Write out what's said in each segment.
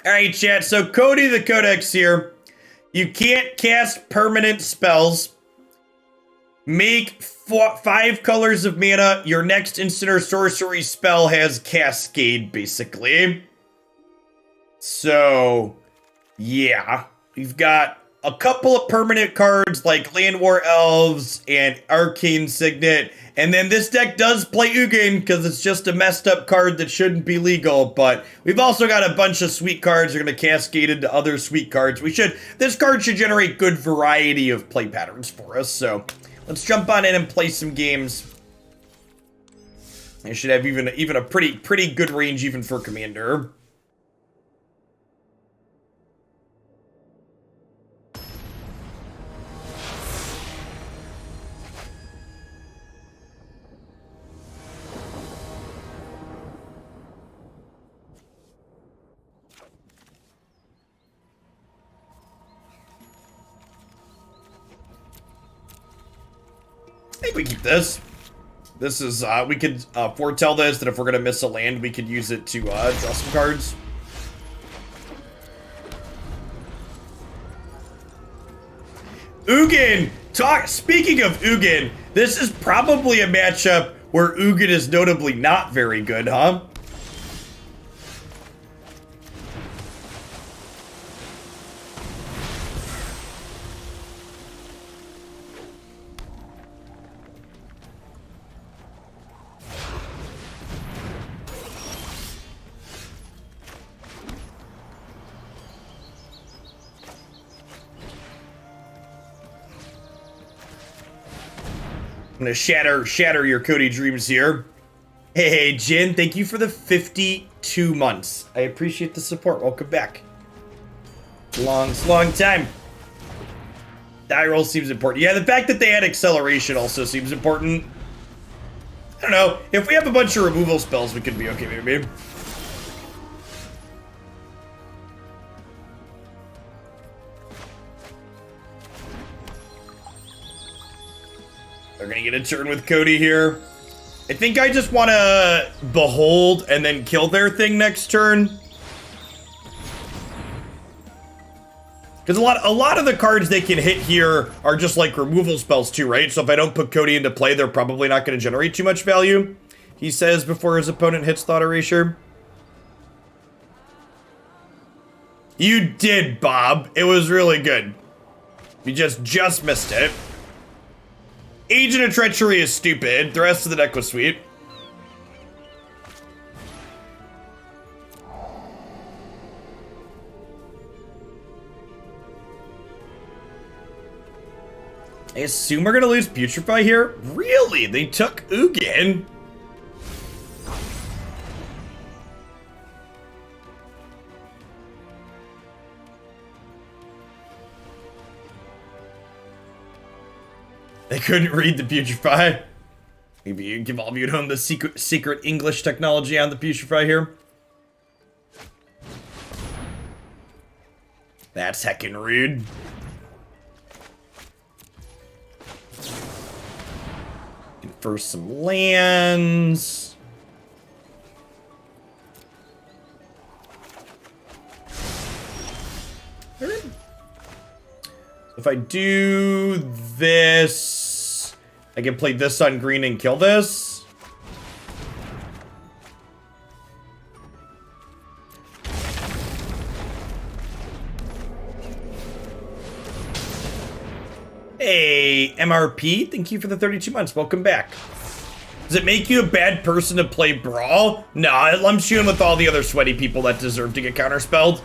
Alright, chat, so Codie the Codex here. You can't cast permanent spells. Make 5 colors of mana. Your next instant or sorcery spell has Cascade, basically. So, yeah. We've got a couple of permanent cards like Land War Elves and Arcane Signet. And then this deck does play Ugin because it's just a messed up card that shouldn't be legal. But we've also got a bunch of sweet cards that are going to cascade into other sweet cards. This card should generate good variety of play patterns for us. So let's jump on in and play some games. I should have even a pretty good range even for Commander. I think we keep this. This is, we could foretell this, that if we're going to miss a land, we could use it to draw some cards. Ugin! Speaking of Ugin, this is probably a matchup where Ugin is notably not very good, huh? I'm gonna shatter your Codie dreams here. Hey, Jin, thank you for the 52 months. I appreciate the support. Welcome back. Long time. Die roll seems important. Yeah, the fact that they had acceleration also seems important. I don't know. If we have a bunch of removal spells, we could be okay, maybe. They're gonna get a turn with Codie here. I think I just want to behold and then kill their thing next turn. Because a lot of the cards they can hit here are just like removal spells too, right? So if I don't put Codie into play, they're probably not going to generate too much value. He says before his opponent hits Thought Erasure. You did, Bob. It was really good. You just missed it. Agent of Treachery is stupid. The rest of the deck was sweet. I assume we're gonna lose Putrefy here? Really? They took Ugin? They couldn't read the Putrefy. Maybe you give all of you at home the secret English technology on the Putrefy here. That's heckin' rude. For some lands. If I do this, I can play this on green and kill this. Hey, MRP, thank you for the 32 months. Welcome back. Does it make you a bad person to play Brawl? No, I'm shooting with all the other sweaty people that deserve to get counterspelled.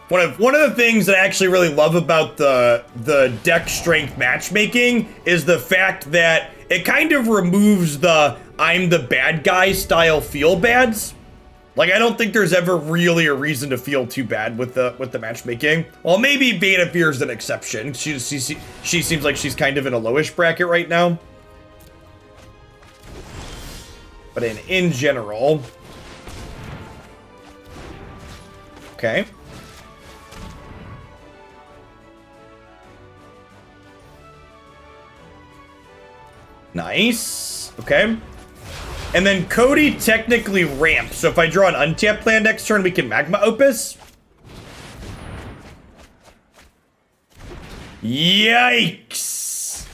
One of the things that I actually really love about the deck strength matchmaking is the fact that it kind of removes the I'm the bad guy style feel bads. Like, I don't think there's ever really a reason to feel too bad with the matchmaking. Well, maybe Beta Fear's an exception. She seems like she's kind of in a lowish bracket right now. But in general. Okay. Nice. Okay. And then Codie technically ramps. So if I draw an untapped land next turn, we can Magma Opus. Yikes!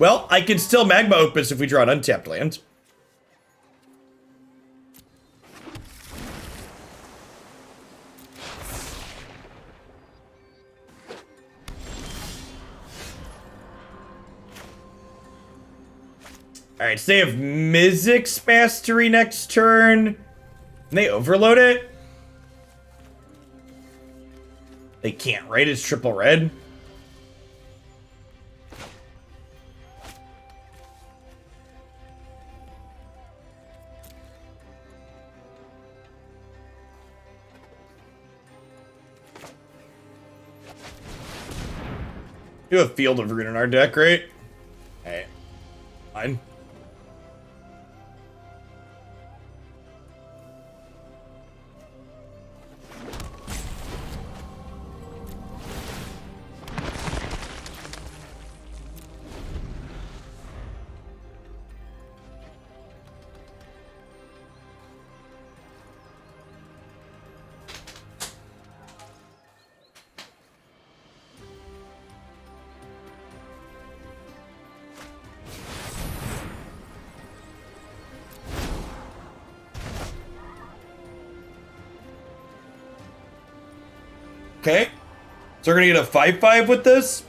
Well, I can still Magma Opus if we draw an untapped land. Alright, so they have Mizzix Mastery next turn. Can they overload it? They can't, right? It's triple red. You have Field of Ruin in our deck, right? Hey, fine. Okay, so we're gonna get a 5/5 with this.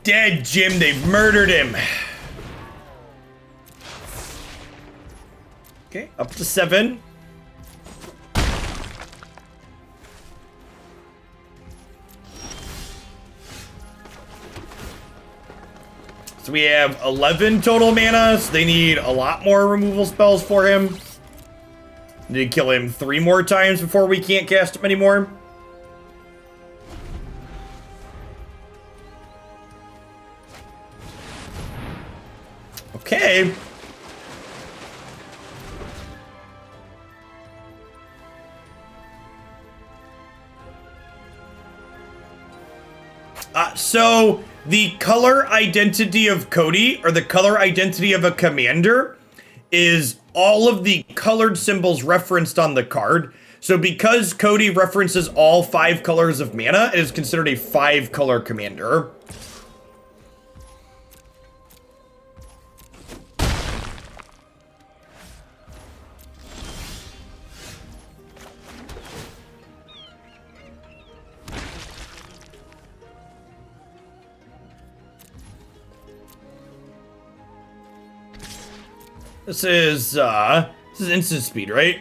Dead, Jim. They've murdered him. Okay, up to 7. So we have 11 total mana, so they need a lot more removal spells for him. Need to kill him 3 more times before we can't cast him anymore. Okay. So the color identity of Codie, or the color identity of a commander, is all of the colored symbols referenced on the card. So because Codie references all 5 colors of mana, it is considered a 5-color commander. This is instant speed, right?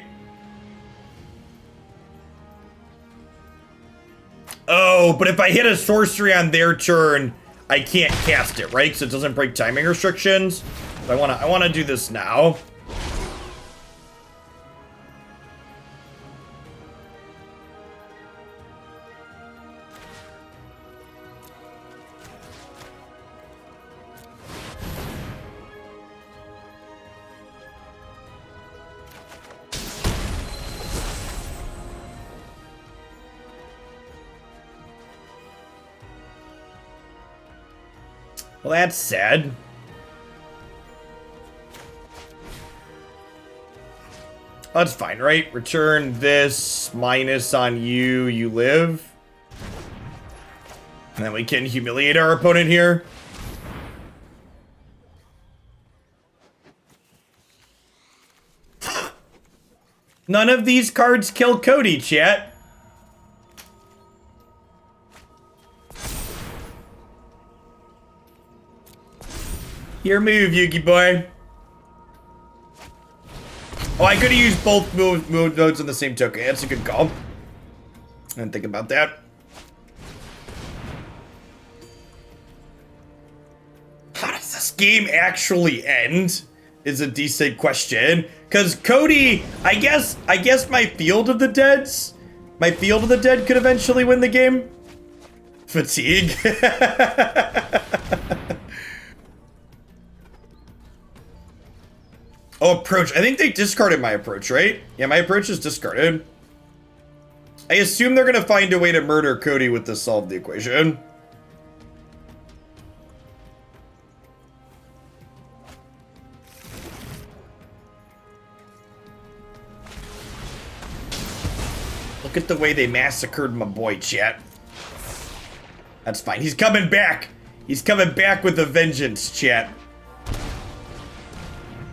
Oh, but if I hit a sorcery on their turn, I can't cast it, right? Because it doesn't break timing restrictions. So I wanna do this now. Well, that's sad. That's fine, right? Return this, minus on you, you live. And then we can humiliate our opponent here. None of these cards kill Codie, chat. Your move, Yugi boy. Oh, I could have used both move nodes in the same token. That's a good call. I didn't think about that. How does this game actually end? Is a decent question. Because Codie, I guess my Field of the Deads, could eventually win the game. Fatigue. Oh, approach. I think they discarded my approach, right? Yeah, my approach is discarded. I assume they're gonna find a way to murder Codie with this solve the equation. Look at the way they massacred my boy, chat. That's fine. He's coming back. He's coming back with a vengeance, chat.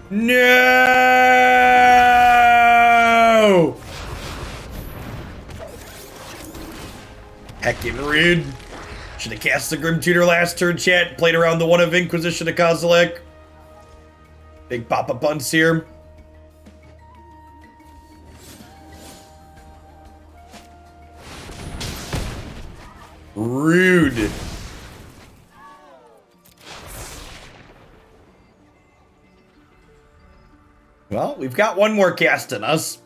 No! Heckin' rude. Should have cast the Grim Tutor last turn, chat. Played around the one of Inquisition of Kozilek. Big Papa Bunce here. Rude. Well, we've got one more cast in us.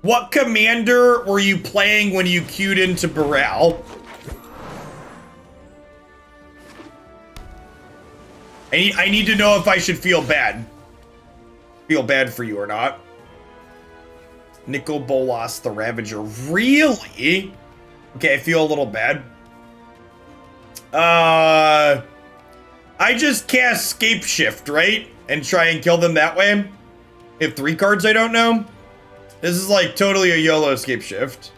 What commander were you playing when you queued into Brawl? I need to know if I should feel bad. Feel bad for you or not. Nicol Bolas the Ravager. Really? Okay, I feel a little bad. I just cast Scapeshift, right? And try and kill them that way? If 3 cards I don't know? This is like totally a YOLO Scapeshift.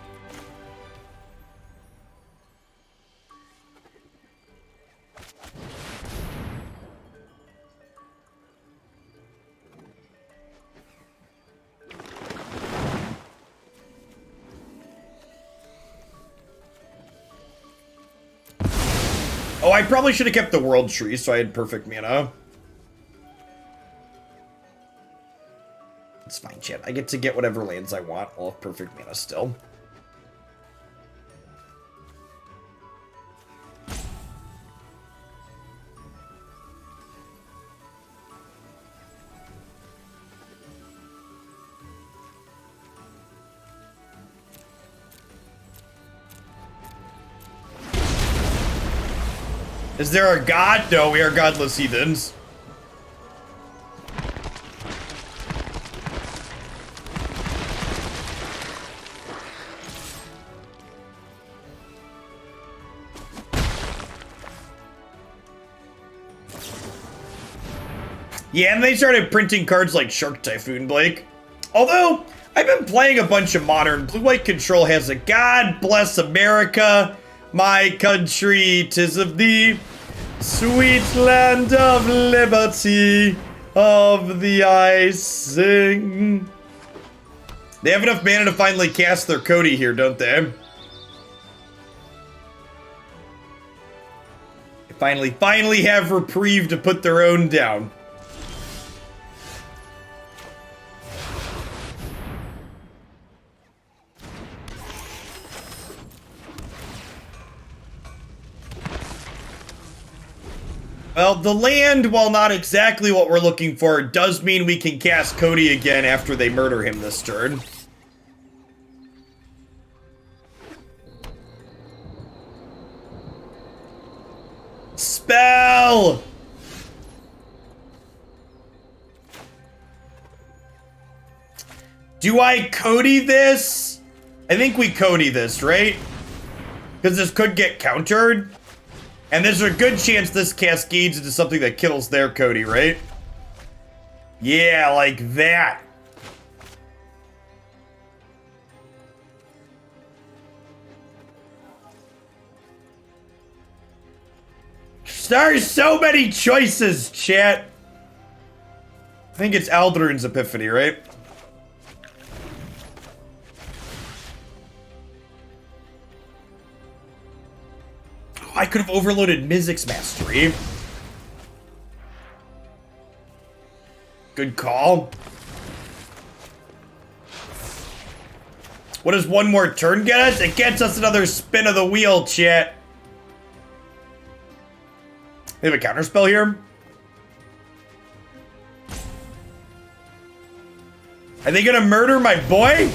Oh, I probably should have kept the World Tree so I had perfect mana. It's fine, chat. I get to get whatever lands I want. I'll have perfect mana still. Is there a god? No, we are godless heathens. Yeah, and they started printing cards like Shark Typhoon, Blake. Although, I've been playing a bunch of modern. Blue-White Control has a God Bless America, my country, 'tis of thee, sweet land of liberty, of the icing. They have enough mana to finally cast their Codie here, don't they? They finally have reprieve to put their own down. Well, the land, while not exactly what we're looking for, does mean we can cast Codie again after they murder him this turn. Spell! Do I Codie this? I think we Codie this, right? Because this could get countered. And there's a good chance this cascades into something that kills their Codie, right? Yeah, like that. There's so many choices, chat. I think it's Aldrin's Epiphany, right? I could have overloaded Mizzix's Mastery. Good call. What does one more turn get us? It gets us another spin of the wheel, chat. They have a counterspell here. Are they gonna murder my boy?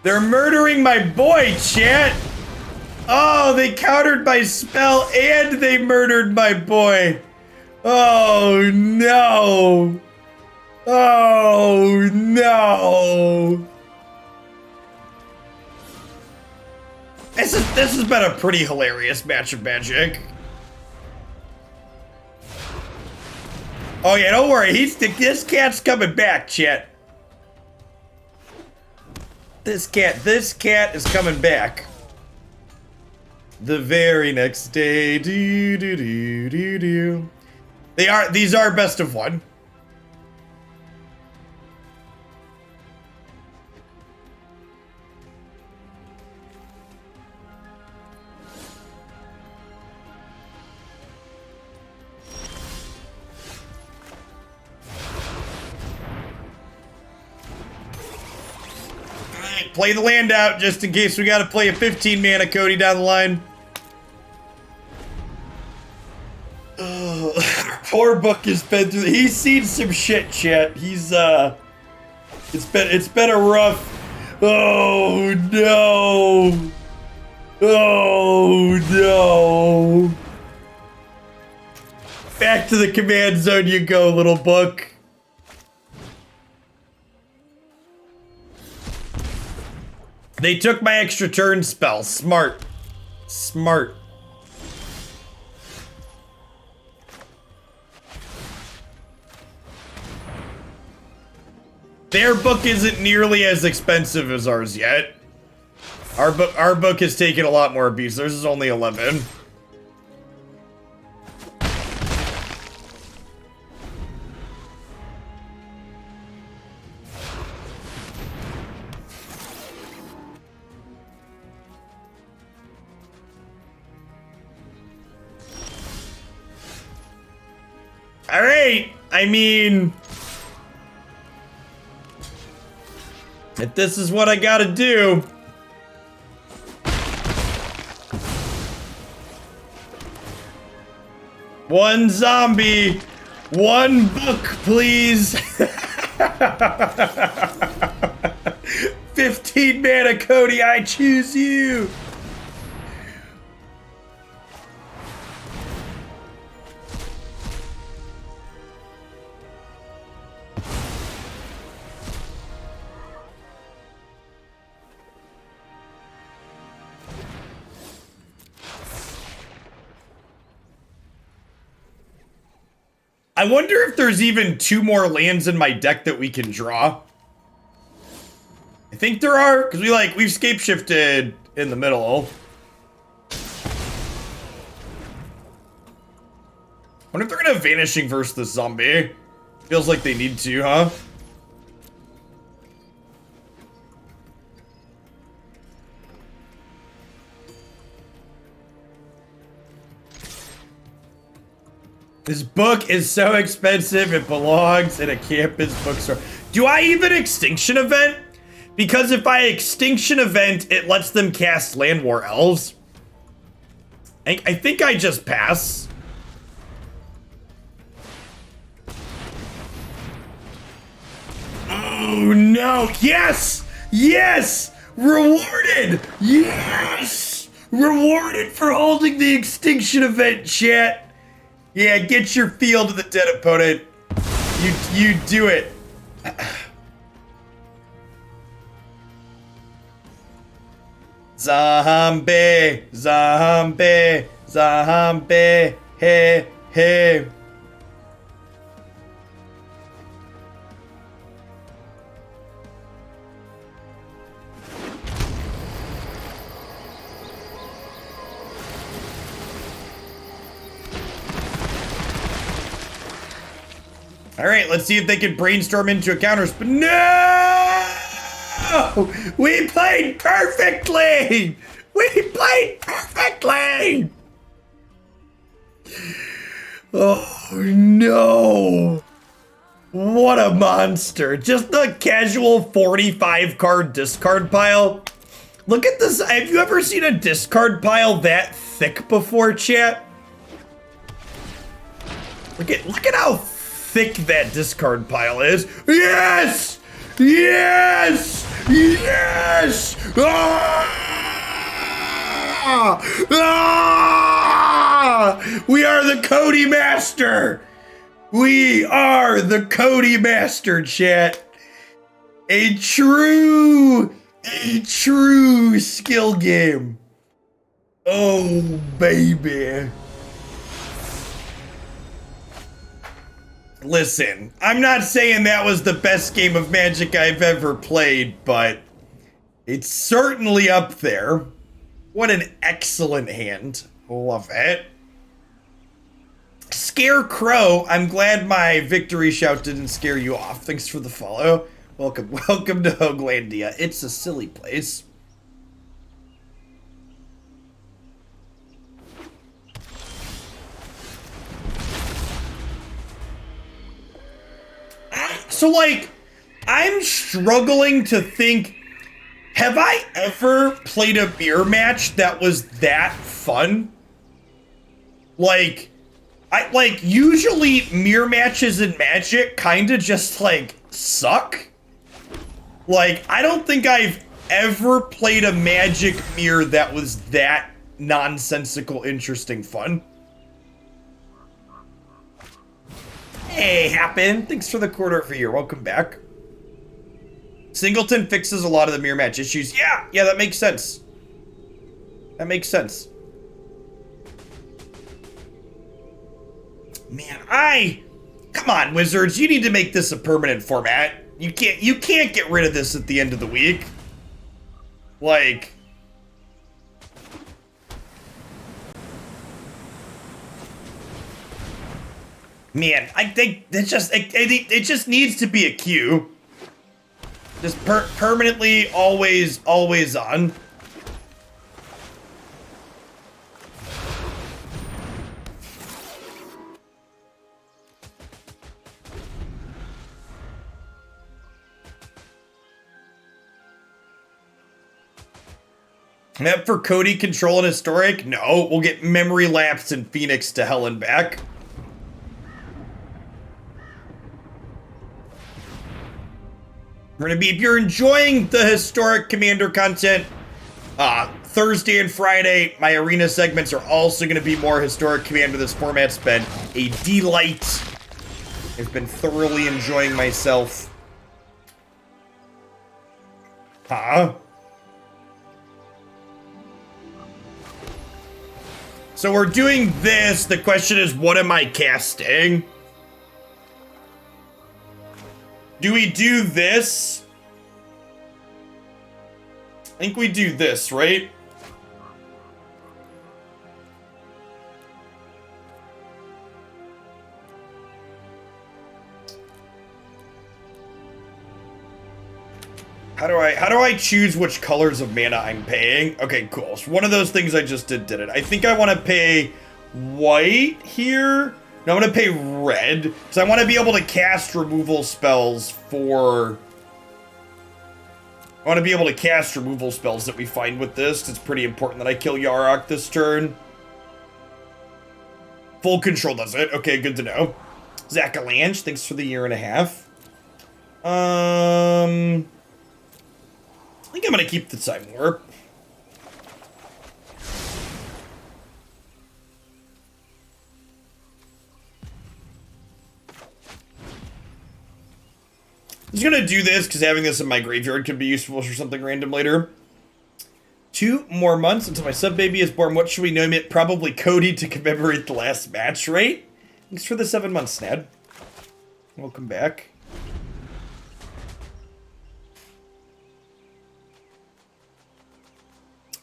They're murdering my boy, chat. Oh, they countered my spell and they murdered my boy. Oh, no. Oh, no. This has been a pretty hilarious match of Magic. Oh yeah, don't worry. This cat's coming back, chat. This cat is coming back. The very next day, These are best of one. Play the land out just in case we gotta play a 15 mana Codie down the line. Poor Book has been through. He's seen some shit, chat. He's it's been a rough. Oh no. Oh no. Back to the command zone you go, little Book. They took my extra turn spell. Smart. Smart. Their book isn't nearly as expensive as ours yet. Our book has taken a lot more abuse. Theirs is only 11. Alright, I mean, if this is what I gotta do. One zombie, one book, please. 15 mana Codie, I choose you. I wonder if there's even 2 more lands in my deck that we can draw. I think there are, because we've Scapeshifted in the middle. I wonder if they're gonna have Vanishing versus the zombie. Feels like they need to, huh? This book is so expensive, it belongs in a campus bookstore. Do I even Extinction Event? Because if I Extinction Event, it lets them cast Land War Elves. I think I just pass. Oh no, yes! Yes! Rewarded! Yes! Rewarded for holding the Extinction Event, chat! Yeah, get your field to the dead opponent. You do it. Zombie, zombie, zombie, hey, hey. All right, let's see if they can brainstorm into a counter. No! We played perfectly! We played perfectly! Oh, no. What a monster. Just the casual 45 card discard pile. Look at this. Have you ever seen a discard pile that thick before, chat? Look at how thick that discard pile is. Yes! Yes! Yes! Ah! Ah! We are the Codie Master! We are the Codie Master, chat. A true skill game. Oh, baby. Listen, I'm not saying that was the best game of Magic I've ever played, but it's certainly up there. What an excellent hand. Love it. Scarecrow, I'm glad my victory shout didn't scare you off. Thanks for the follow. Welcome to Hoaglandia. It's a silly place. So, like, I'm struggling to think, have I ever played a mirror match that was that fun? Like, usually mirror matches in Magic kind of just, like, suck. Like, I don't think I've ever played a Magic mirror that was that nonsensical, interesting fun. Hey, Happen. Thanks for the quarter for year. Welcome back. Singleton fixes a lot of the mirror match issues. Yeah, that makes sense. That makes sense. Man, come on, Wizards. You need to make this a permanent format. You can't get rid of this at the end of the week. Like, man, I think that it just needs to be a queue. Just permanently always on. Map for Codie, Control, and Historic? No, we'll get Memory Lapse and Phoenix to hell and back. We're gonna be, if you're enjoying the Historic Commander content, Thursday and Friday, my arena segments are also gonna be more Historic Commander. This format's been a delight. I've been thoroughly enjoying myself. So we're doing this. The question is, what am I casting? Do we do this? I think we do this, right? How do I choose which colors of mana I'm paying? Okay, cool. So one of those things I just did it. I think I want to pay white here. No, I'm going to pay red, because I want to be able to cast removal spells for... I want to be able to cast removal spells that we find with this, because it's pretty important that I kill Yarok this turn. Full control does it. Okay, good to know. Zacalanche, thanks for the 1.5 years. I think I'm going to keep the Time Warp. I'm just going to do this because having this in my graveyard could be useful for something random later. 2 more months until my sub-baby is born. What should we name it? Probably Codie to commemorate the last match, right? Thanks for the 7 months, Snad. Welcome back.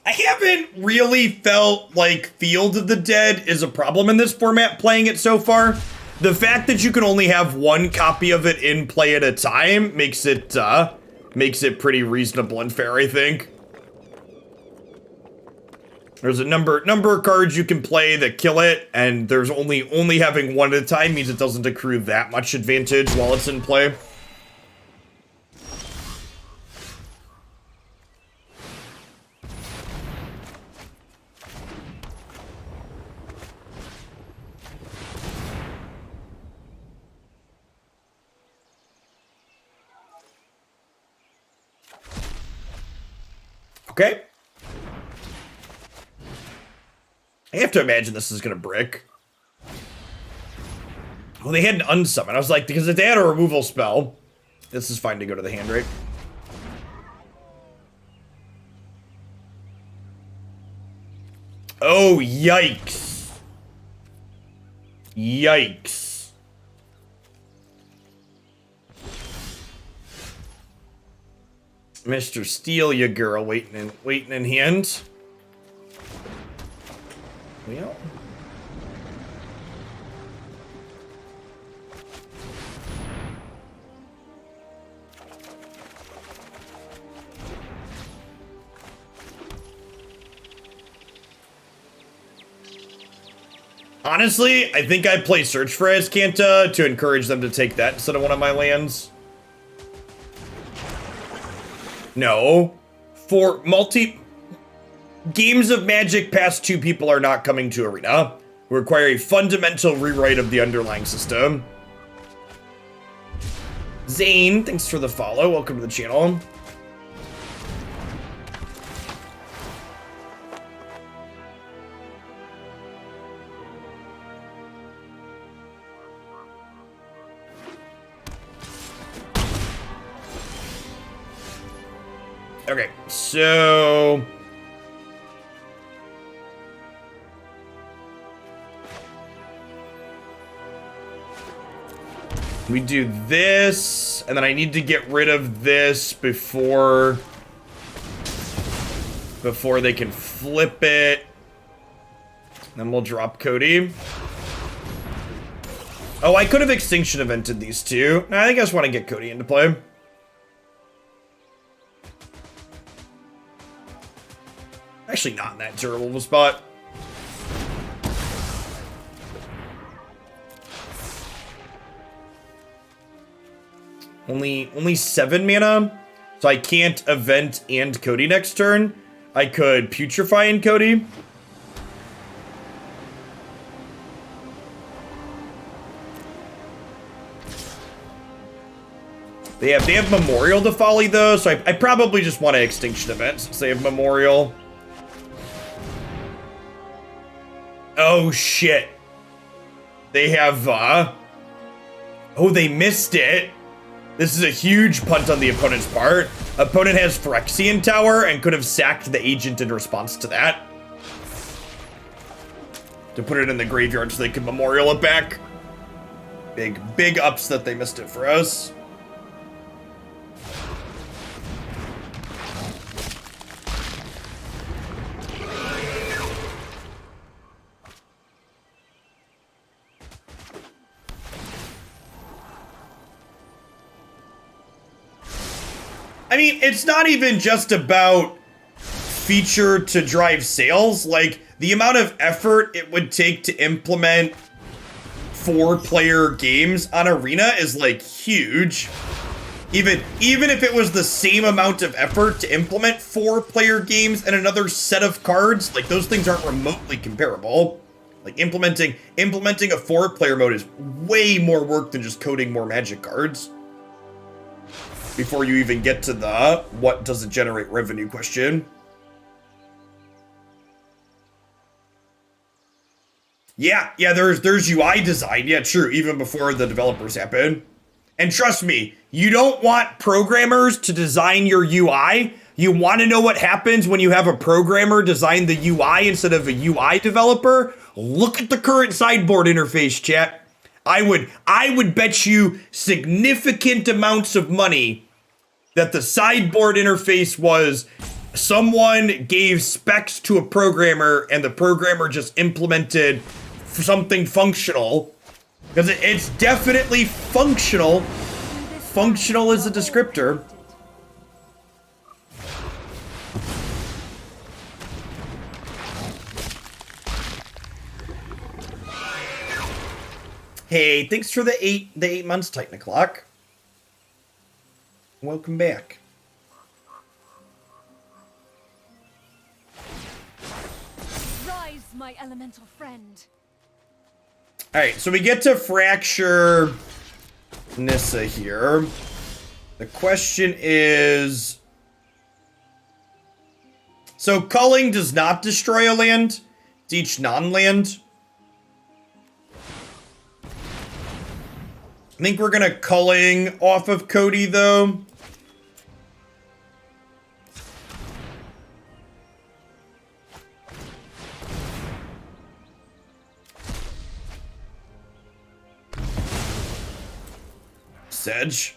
I haven't really felt like Field of the Dead is a problem in this format playing it so far. The fact that you can only have 1 copy of it in play at a time makes it pretty reasonable and fair, I think. There's a number of cards you can play that kill it, and there's only having 1 at a time means it doesn't accrue that much advantage while it's in play. Okay. I have to imagine this is gonna brick. Well, they had an unsummon. I was like, because if they had a removal spell, this is fine to go to the hand, right? Oh, yikes. Yikes. Mr. Steal Ya Girl waiting in hand. Well. Honestly, I think I play Search for Azcanta to encourage them to take that instead of one of my lands. No. For games of Magic past 2 people are not coming to Arena. We require a fundamental rewrite of the underlying system. Zane, thanks for the follow. Welcome to the channel. Okay, so we do this, and then I need to get rid of this before they can flip it. Then we'll drop Codie. Oh, I could have Extinction Evented these two. No, I think I just want to get Codie into play. Actually not in that terrible of a spot. Only 7 mana, so I can't event and Codie next turn. I could Putrefy and Codie. They have Memorial to Folly though, so I probably just want to Extinction Event since they have Memorial. Oh shit. They have oh, they missed it. This is a huge punt on the opponent's part. Opponent has Phyrexian Tower and could have sacked the agent in response to that. To put it in the graveyard so they could Memorial it back. Big ups that they missed it for us. I mean, it's not even just about feature to drive sales. Like, the amount of effort it would take to implement 4-player games on Arena is, like, huge. Even if it was the same amount of effort to implement 4-player games and another set of cards, like, those things aren't remotely comparable. Like, implementing a 4-player mode is way more work than just coding more Magic cards. Before you even get to the what does it generate revenue question. Yeah, there's UI design. Yeah, true, even before the developers happen. And trust me, you don't want programmers to design your UI. You want to know what happens when you have a programmer design the UI instead of a UI developer? Look at the current sideboard interface, chat. I would bet you significant amounts of money that the sideboard interface was someone gave specs to a programmer and the programmer just implemented something functional. Because it's definitely functional. Functional is a descriptor. Hey, thanks for the 8 months, Titan O'Clock. Welcome back. Rise, my elemental friend. Alright, so we get to Fracture Nissa here. The question is, So culling does not destroy a land. It's each non-land. I think we're gonna culling off of Codie though. Sedge.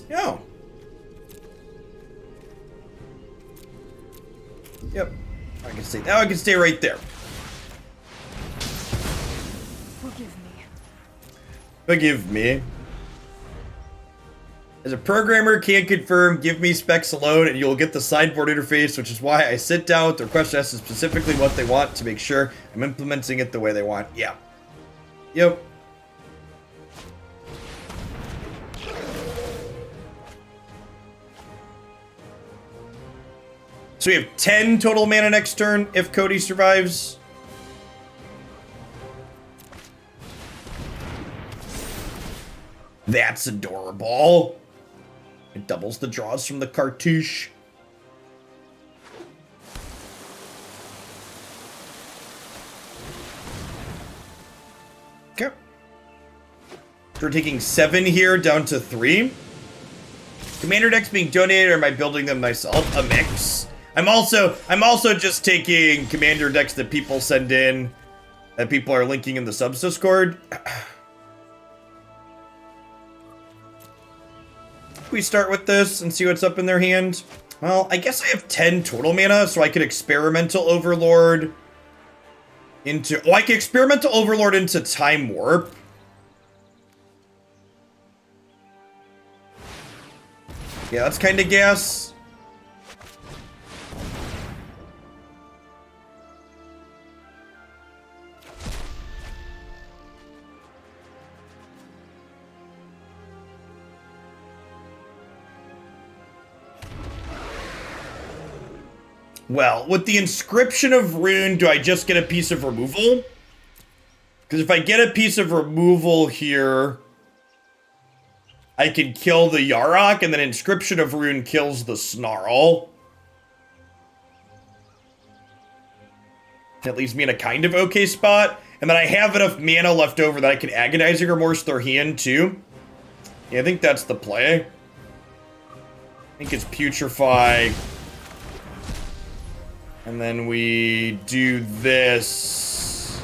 Oh. Yep. I can stay. Now I can stay right there. Forgive me. Forgive me. As a programmer, can't confirm, give me specs alone and you'll get the sideboard interface, which is why I sit down with the request to ask specifically what they want to make sure I'm implementing it the way they want. Yeah. Yep. So we have 10 total mana next turn if Codie survives. That's adorable. It doubles the draws from the cartouche. Okay. We're taking 7 here down to 3. Commander decks being donated, or am I building them myself? A mix. I'm also just taking commander decks that people send in, that people are linking in the subs Discord. We start with this and see what's up in their hand. Well, I guess I have 10 total mana, so I could Experimental Overlord into... Oh, I could Experimental Overlord into Time Warp. Yeah, that's kind of gas. Well, with the Inscription of Rune, do I just get a piece of removal? Because if I get a piece of removal here, I can kill the Yarok, and then Inscription of Rune kills the Snarl. That leaves me in a kind of okay spot. And then I have enough mana left over that I can Agonizing Remorse their hand, too. Yeah, I think that's the play. I think it's Putrefy. And then we do this.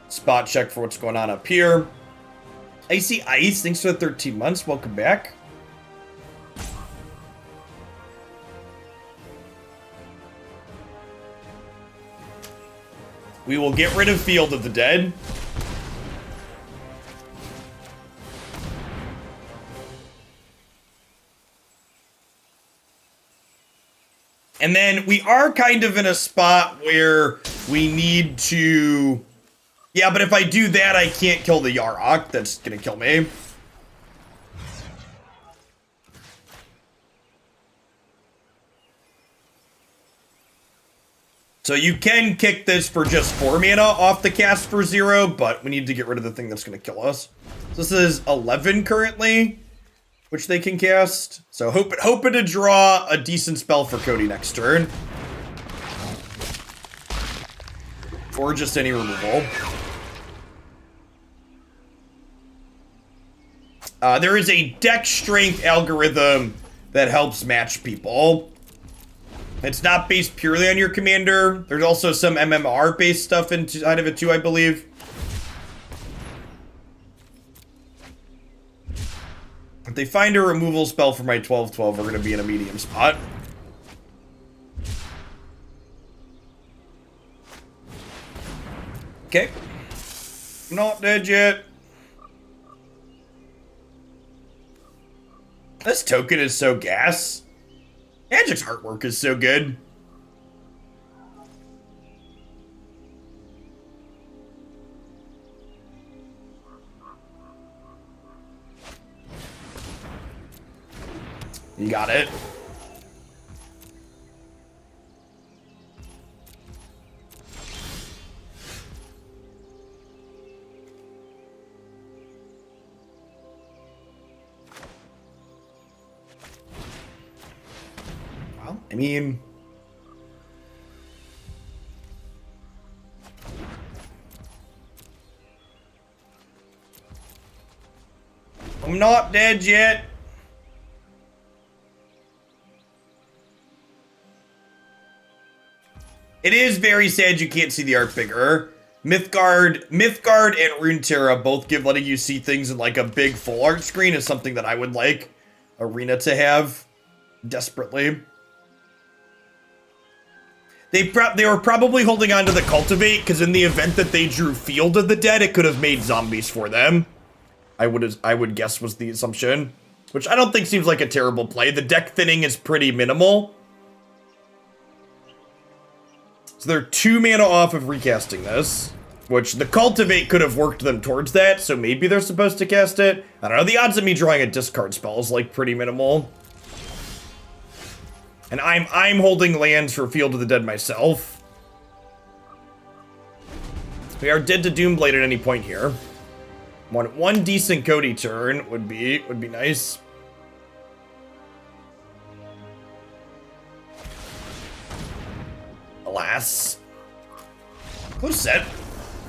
Spot check for what's going on up here. Icy Ice, thanks for the 13 months. Welcome back. We will get rid of Field of the Dead. And then we are kind of in a spot where we need to... Yeah, but if I do that, I can't kill the Yarok. That's gonna kill me. So you can kick this for just 4 mana off the cast for 0, but we need to get rid of the thing that's gonna kill us. So this is 11 currently, which they can cast. So hoping to draw a decent spell for Codie next turn. Or just any removal. There is a deck strength algorithm that helps match people. It's not based purely on your commander. There's also some MMR based stuff inside of it too, I believe. If they find a removal spell for my 12/12, we're going to be in a medium spot. Okay. Not dead yet. This token is so gas. Magic's artwork is so good. You got it. I mean... I'm not dead yet. It is very sad you can't see the art bigger. Mythgard and Runeterra both give letting you see things in like a big full art screen is something that I would like Arena to have desperately. They were probably holding on to the Cultivate because in the event that they drew Field of the Dead, it could have made zombies for them. I would guess was the assumption, which I don't think seems like a terrible play. The deck thinning is pretty minimal. So they're 2 mana off of recasting this, which the Cultivate could have worked them towards that, so maybe they're supposed to cast it. I don't know, the odds of me drawing a discard spell is like pretty minimal. And I'm holding lands for Field of the Dead myself. We are dead to Doomblade at any point here. One decent Codie turn would be nice. Alas. Close set.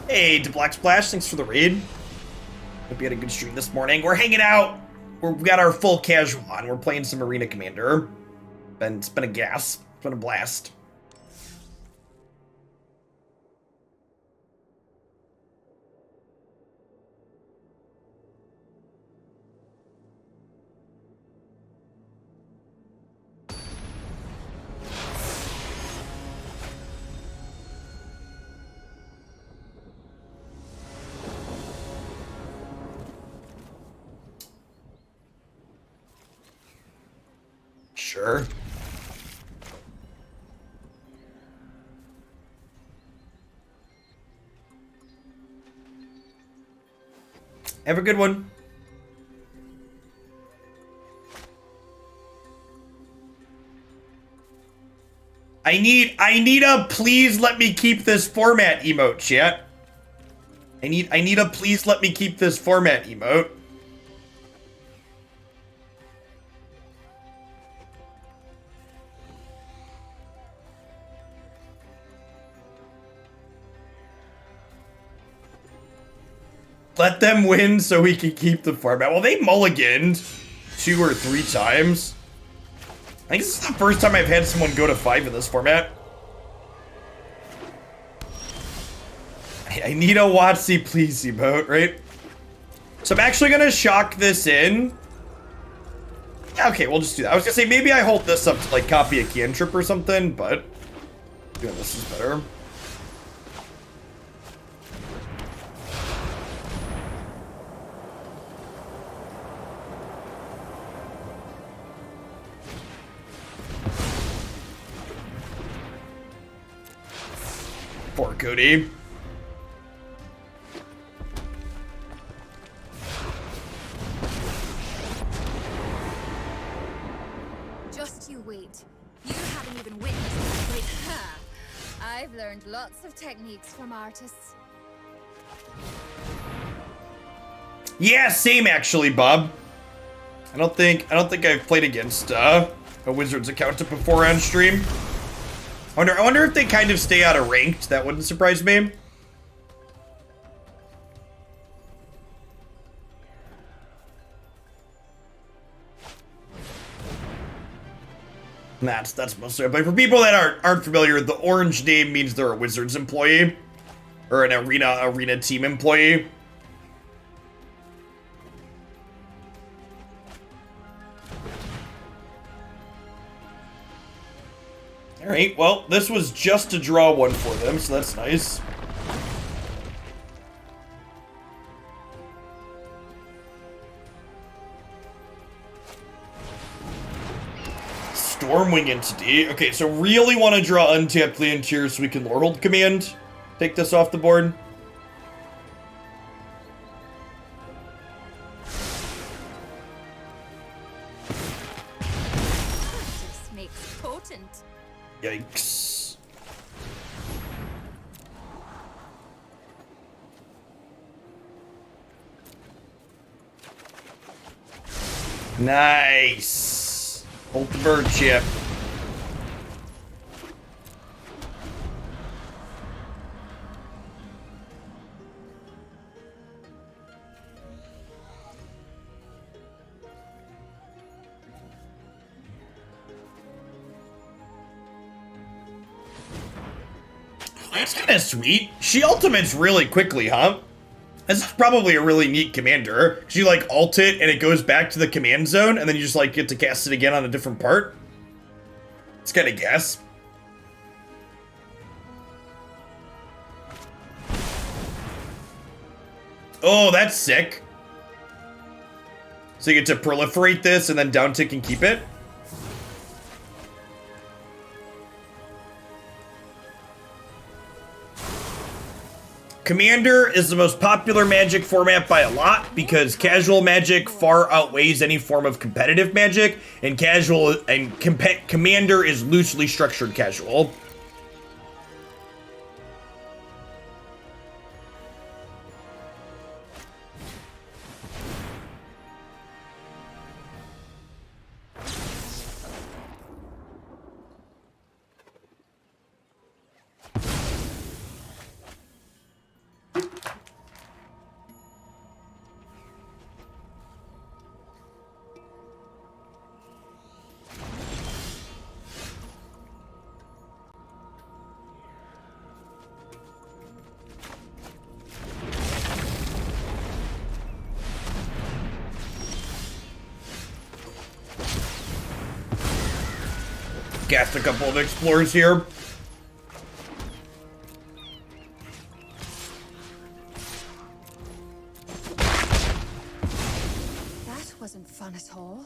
Hey, to Black Splash, thanks for the raid. Hope you had a good stream this morning. We're hanging out. We've got our full casual on. We're playing some Arena Commander. It's been a gas. It's been a blast. Sure. Have a good one. I need a please let me keep this format emote, chat. I need a please let me keep this format emote. Let them win so we can keep the format. Well, they mulliganed 2 or 3 times. I think this is the first time I've had someone go to 5 in this format. I need a Watsy please emote, right? So I'm actually gonna shock this in. Yeah, okay, we'll just do that. I was gonna say maybe I hold this up to like copy a cantrip or something, but doing this is better. Poor Codie. Just you wait. You haven't even witnessed it. I've learned lots of techniques from artists. Yeah, same actually, Bob. I don't think I've played against a Wizards account before on stream. I wonder if they kind of stay out of ranked. That wouldn't surprise me. That's mostly. But for people that aren't familiar, the orange name means they're a Wizards employee or an arena team employee. Alright, well, this was just to draw one for them, so that's nice. Stormwing Entity. Okay, so really want to draw untapped land here so we can Lordhold Command. Take this off the board. This makes potent. Yikes. Nice. Hold the bird chip. That's kind of sweet. She ultimates really quickly, huh? This is probably a really neat commander. You like ult it and it goes back to the command zone and then you just like get to cast it again on a different part. It's kind of guess. Oh, that's sick. So you get to proliferate this and then downtick and keep it. Commander is the most popular Magic format by a lot because casual Magic far outweighs any form of competitive Magic, and Commander is loosely structured casual. Cast a couple of explorers here. That wasn't fun at all.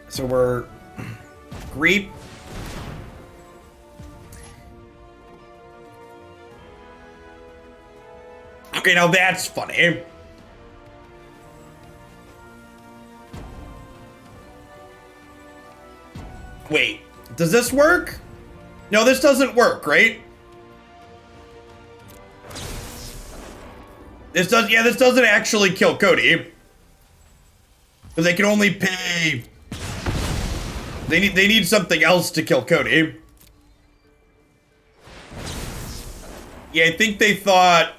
So we're Greep. Okay, now that's funny. Wait, does this work? No, this doesn't work, right? This doesn't actually kill Codie. Because they can only pay... They need something else to kill Codie. Yeah, I think they thought...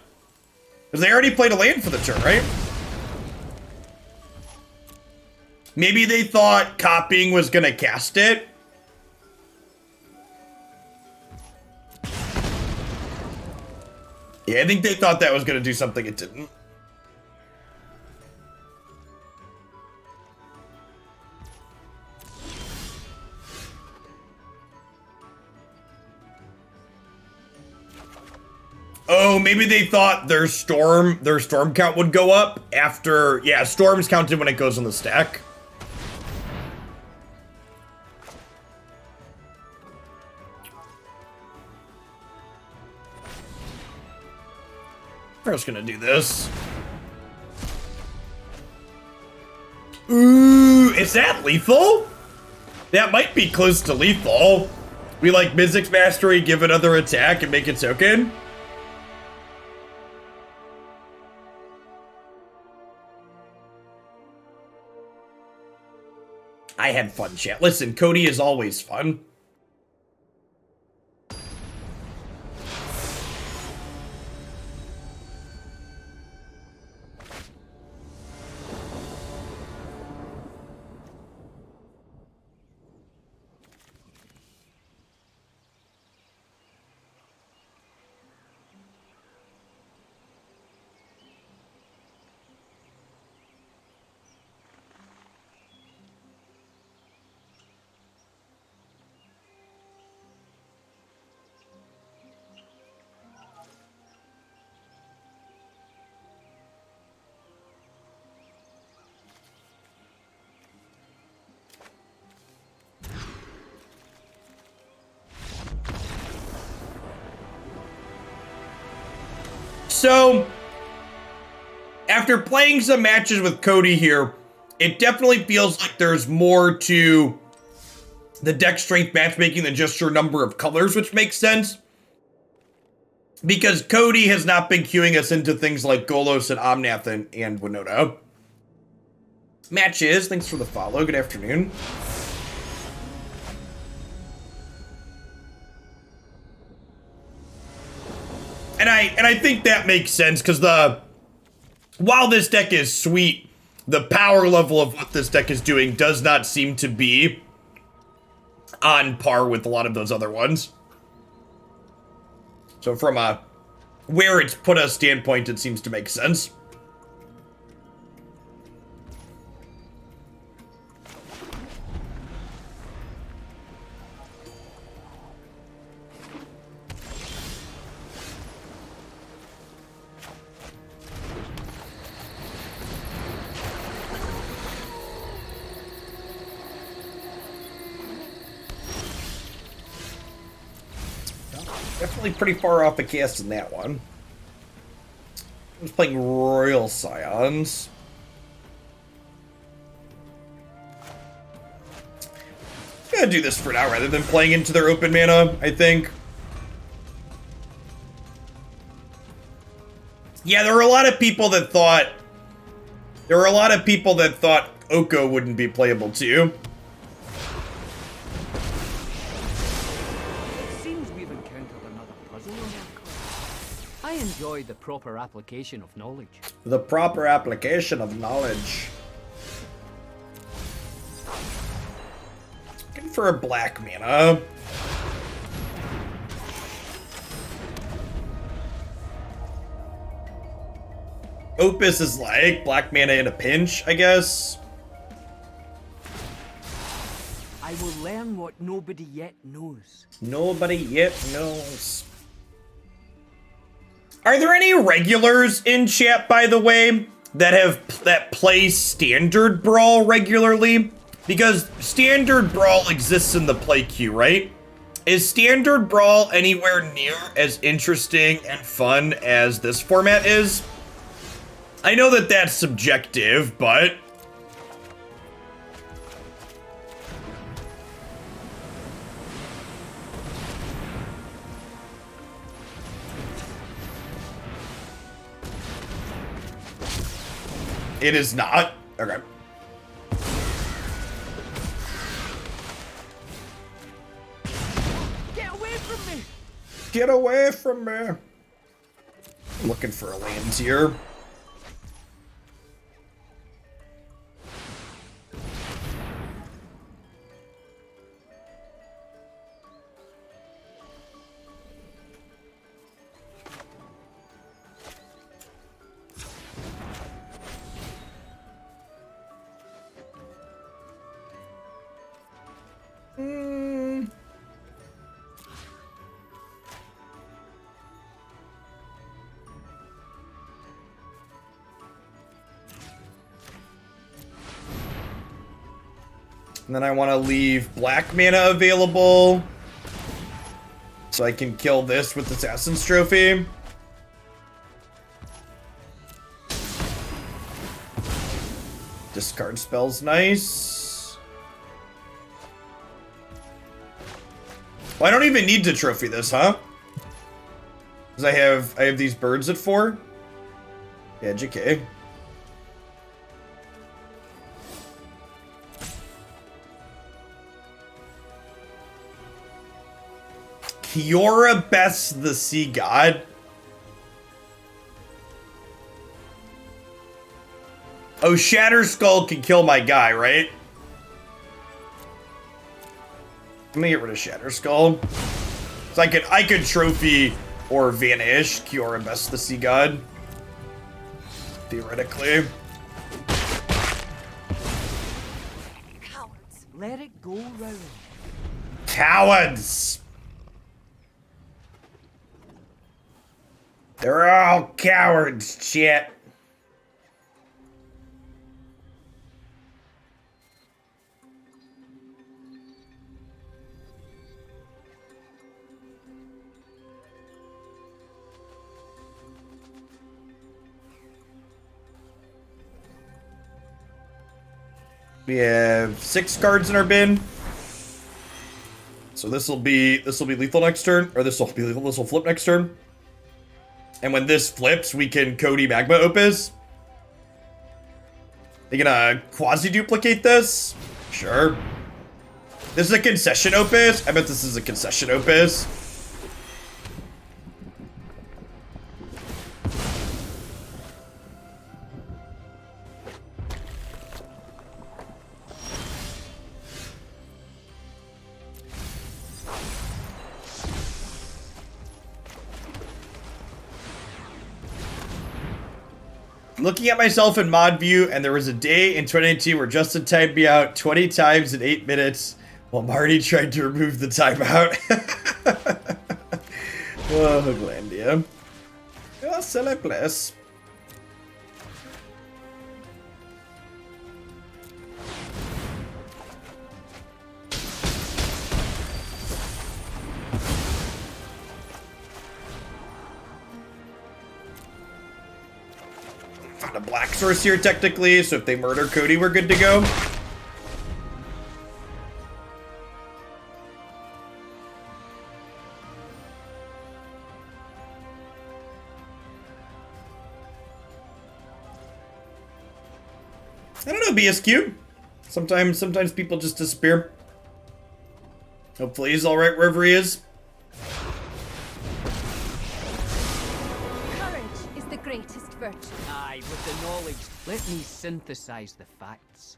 Because they already played a land for the turn, right? Maybe they thought copying was gonna cast it. Yeah, I think they thought that was gonna do something it didn't. Oh, maybe they thought their storm count would go up after... Yeah, storm's counted when it goes on the stack. We're just gonna do this. Ooh, is that lethal? That might be close to lethal. We like Mizzix Mastery, give another attack, and make it token. I had fun, chat. Listen, Codie is always fun. So, after playing some matches with Codie here, it definitely feels like there's more to the deck strength matchmaking than just your number of colors, which makes sense. Because Codie has not been queuing us into things like Golos and Omnath and Winota. Matches, thanks for the follow. Good afternoon. And I think that makes sense because while this deck is sweet, the power level of what this deck is doing does not seem to be on par with a lot of those other ones. So from a where it's put us standpoint, it seems to make sense. Definitely pretty far off the cast in that one. I was playing Royal Scions. I'm gonna do this for now rather than playing into their open mana, I think. Yeah, there were a lot of people that thought Oko wouldn't be playable too. I enjoy the proper application of knowledge. The proper application of knowledge. Looking for a black mana. Opus is like black mana in a pinch, I guess. I will learn what nobody yet knows. Nobody yet knows. Are there any regulars in chat, by the way, that play standard Brawl regularly? Because standard Brawl exists in the play queue, right? Is standard Brawl anywhere near as interesting and fun as this format is? I know that that's subjective, but it is not. Okay. Get away from me! Get away from me. I'm looking for a lands here. And then I want to leave black mana available so I can kill this with Assassin's Trophy. Discard spells, nice. Well, I don't even need to trophy this, huh? Because I have these birds at 4. Yeah, JK. Kiora Best the Sea God. Oh, Shatterskull can kill my guy, right? Let me get rid of Shatterskull. So I could trophy or vanish Kiora Best the Sea God. Theoretically. Cowards. Let it go, Rowan. Cowards! They're all cowards, shit. We have 6 cards in our bin. So this will be lethal next turn, or this will be lethal. This will flip next turn. And when this flips, we can Codie Magma Opus. You gonna quasi-duplicate this? Sure. This is a concession opus? I bet this is a concession opus. Looking at myself in mod view, and there was a day in 2019 where Justin timed me out 20 times in 8 minutes while Marty tried to remove the timeout. Oh, Glandia. Oh, c'est bless. Found a black source here technically, so if they murder Codie, we're good to go. I don't know, BSQ. Sometimes people just disappear. Hopefully he's alright wherever he is. Courage is the greatest virtue. Aye, with the knowledge, let me synthesize the facts.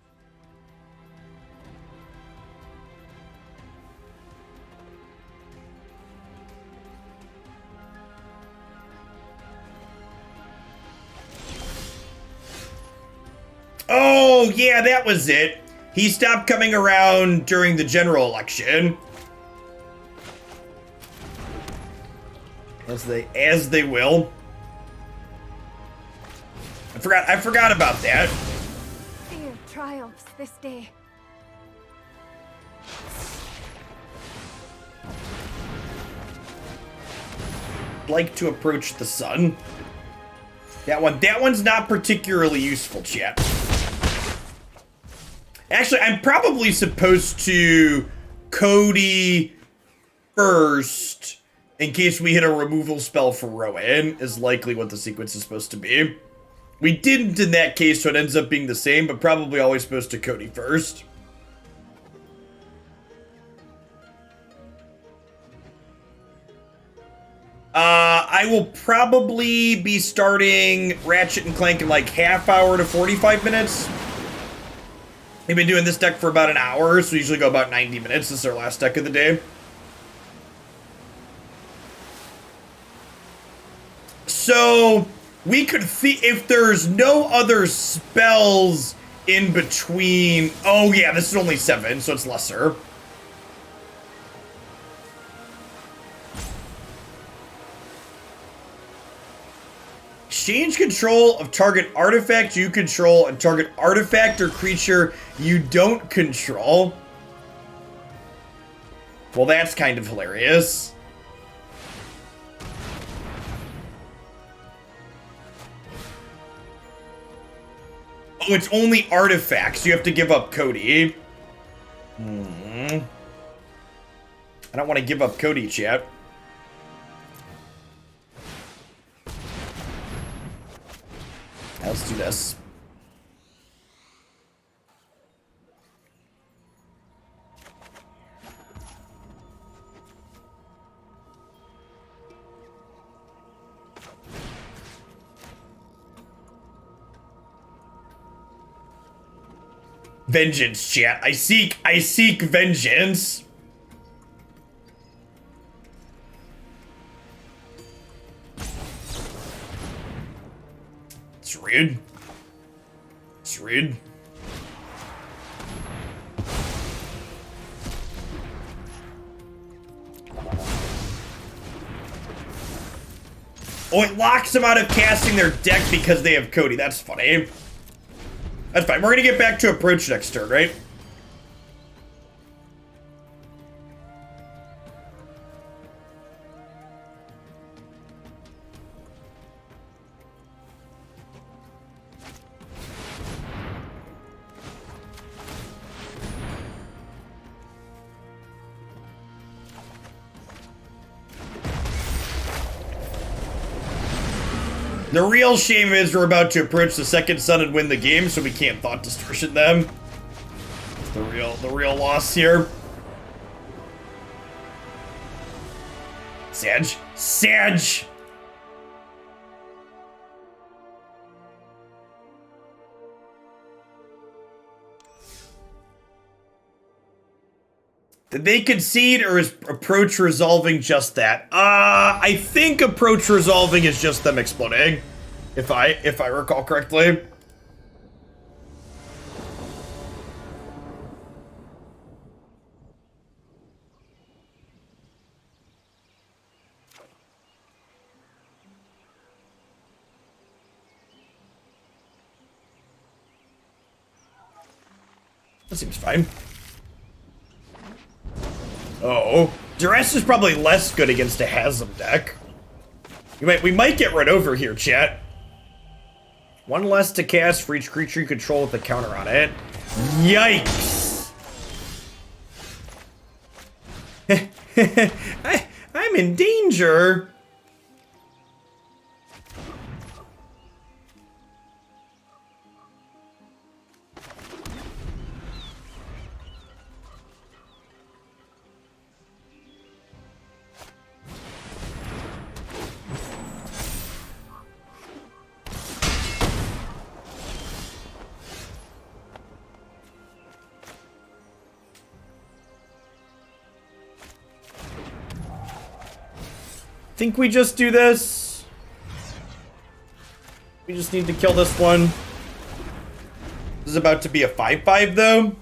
Oh, yeah, that was it. He stopped coming around during the general election. As they will. I forgot about that. Fear triumphs this day. Like to approach the sun. That one's not particularly useful, chat. Actually, I'm probably supposed to Codie first in case we hit a removal spell for Rowan, is likely what the sequence is supposed to be. We didn't in that case, so it ends up being the same, but probably always supposed to Codie first. I will probably be starting Ratchet and Clank in like half hour to 45 minutes. We've been doing this deck for about an hour, so we usually go about 90 minutes. This is our last deck of the day. So, we could see if there's no other spells in between. Oh yeah, this is only 7, so it's lesser. Exchange control of target artifact you control and target artifact or creature you don't control. Well, that's kind of hilarious. Oh, it's only artifacts. You have to give up Codie. I don't want to give up Codie, chat. Let's do this. Vengeance, chat. I seek vengeance. It's rude. It's rude. Oh, it locks them out of casting their deck because they have Codie. That's funny. That's fine. We're gonna get back to approach next turn, right? The real shame is we're about to approach the second sun and win the game, so we can't Thought Distortion them. The real loss here. Sag! Did they concede, or is approach resolving just that? I think approach resolving is just them exploding, if I recall correctly. That seems fine. Oh, Duress is probably less good against a Hasm deck. We might get run over here, chat. One less to cast for each creature you control with a counter on it. Yikes! I'm in danger. Think we just do this? We just need to kill this one. This is about to be a 5/5 though.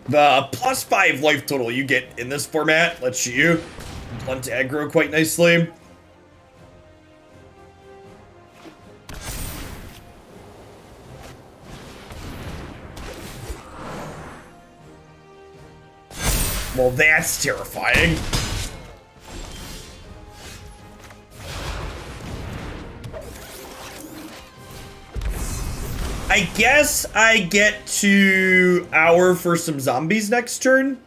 The +5 life total you get in this format lets you blunt aggro quite nicely. Well, that's terrifying. I guess I get to hour for some zombies next turn.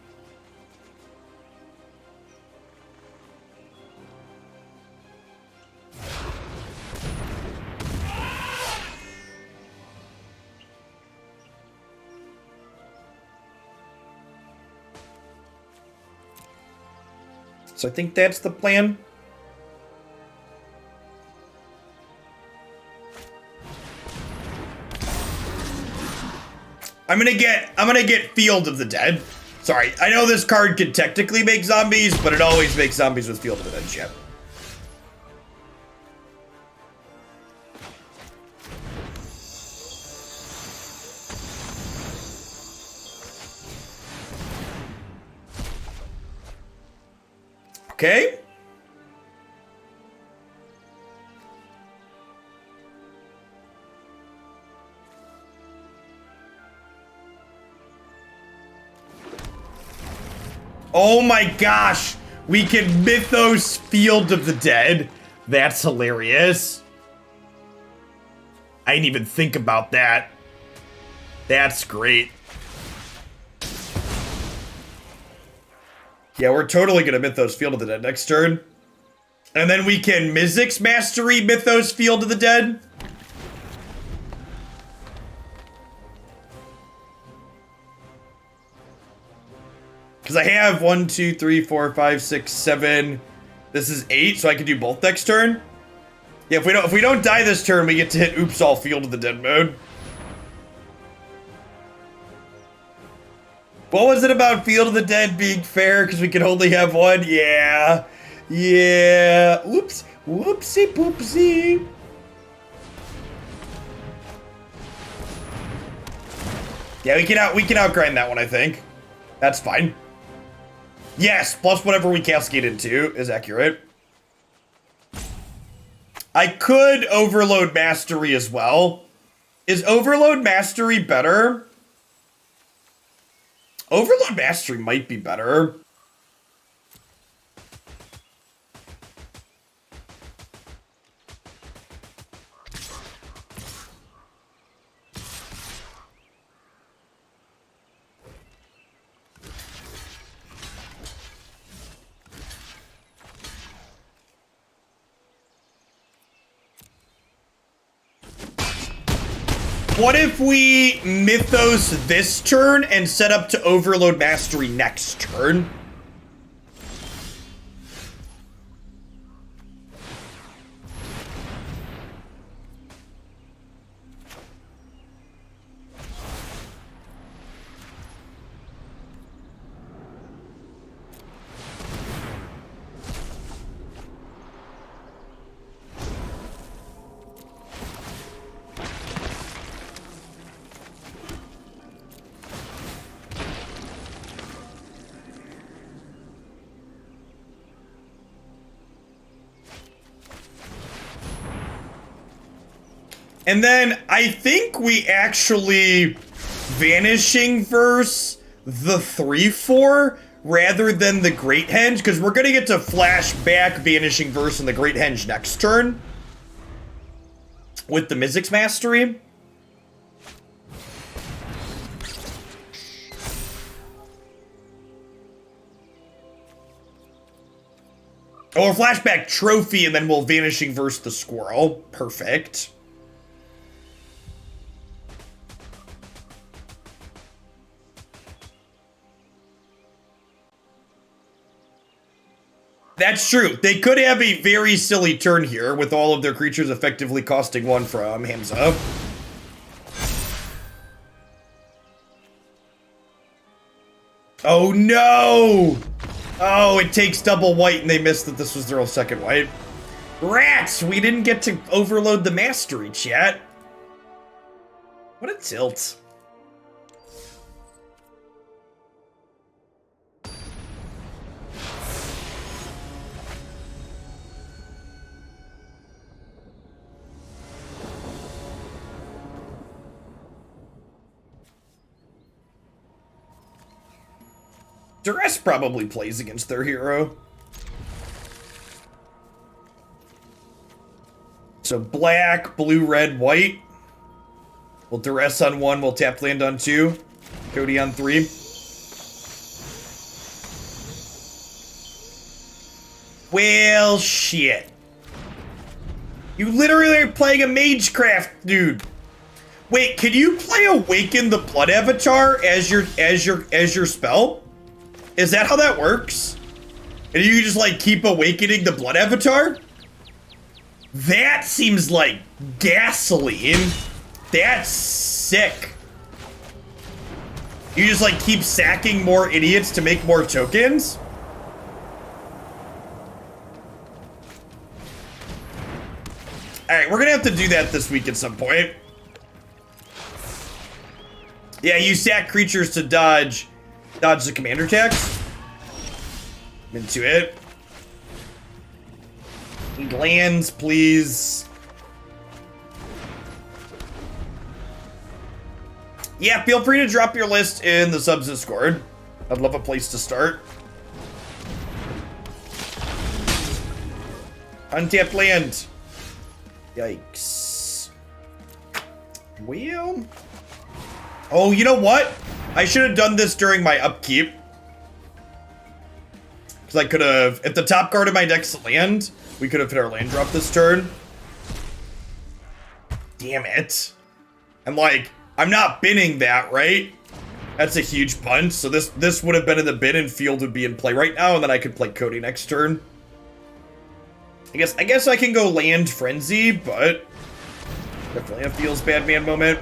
So I think that's the plan. I'm gonna get Field of the Dead. Sorry, I know this card can technically make zombies, but it always makes zombies with Field of the Dead shit. Okay. Oh my gosh! We can Mythos Field of the Dead. That's hilarious. I didn't even think about that. That's great. Yeah, we're totally gonna Mythos Field of the Dead next turn. And then we can Mizzix Mastery Mythos Field of the Dead. Because I have 1, 2, 3, 4, 5, 6, 7. This is 8, so I can do both next turn. Yeah, if we don't die this turn, we get to hit Oops All Field of the Dead mode. What was it about Field of the Dead being fair because we could only have one? Yeah. Yeah. Oops. Whoopsie poopsie. Yeah, we can outgrind that one, I think. That's fine. Yes, plus whatever we cascade into is accurate. I could Overload Mastery as well. Is Overload Mastery better? Overload Mastery might be better. What if we Mythos this turn and set up to Overload Mastery next turn? And then I think we actually Vanishing Verse the 3/4 rather than the Great Henge, because we're going to get to flash back Vanishing Verse and the Great Henge next turn with the Mizzix Mastery. Or flashback Trophy, and then we'll Vanishing Verse the Squirrel. Perfect. That's true. They could have a very silly turn here with all of their creatures effectively costing 1 from Hamza. Oh no! Oh, it takes double white and they missed that this was their second white. Rats! We didn't get to overload the mastery, chat. What a tilt. Duress probably plays against their hero. So black, blue, red, white. We'll Duress on 1, we'll tap land on 2. Codie on 3. Well, shit. You literally are playing a Magecraft, dude. Wait, can you play Awaken the Blood Avatar as your spell? Is that how that works? And you just like keep awakening the Blood Avatar? That seems like gasoline. That's sick. You just like keep sacking more idiots to make more tokens? Alright, we're gonna have to do that this week at some point. Yeah, you sack creatures to dodge the commander attacks. Into it. Need lands, please. Yeah, feel free to drop your list in the subs Discord. I'd love a place to start. Untapped land. Yikes. Well. Oh, you know what? I should have done this during my upkeep. Because I could have, if the top card of my deck's land, we could have hit our land drop this turn. Damn it. I'm like, I'm not binning that, right? That's a huge punch. So this would have been in the bin and field would be in play right now, and then I could play Codie next turn. I guess I can go land Frenzy, but definitely a feels bad man moment.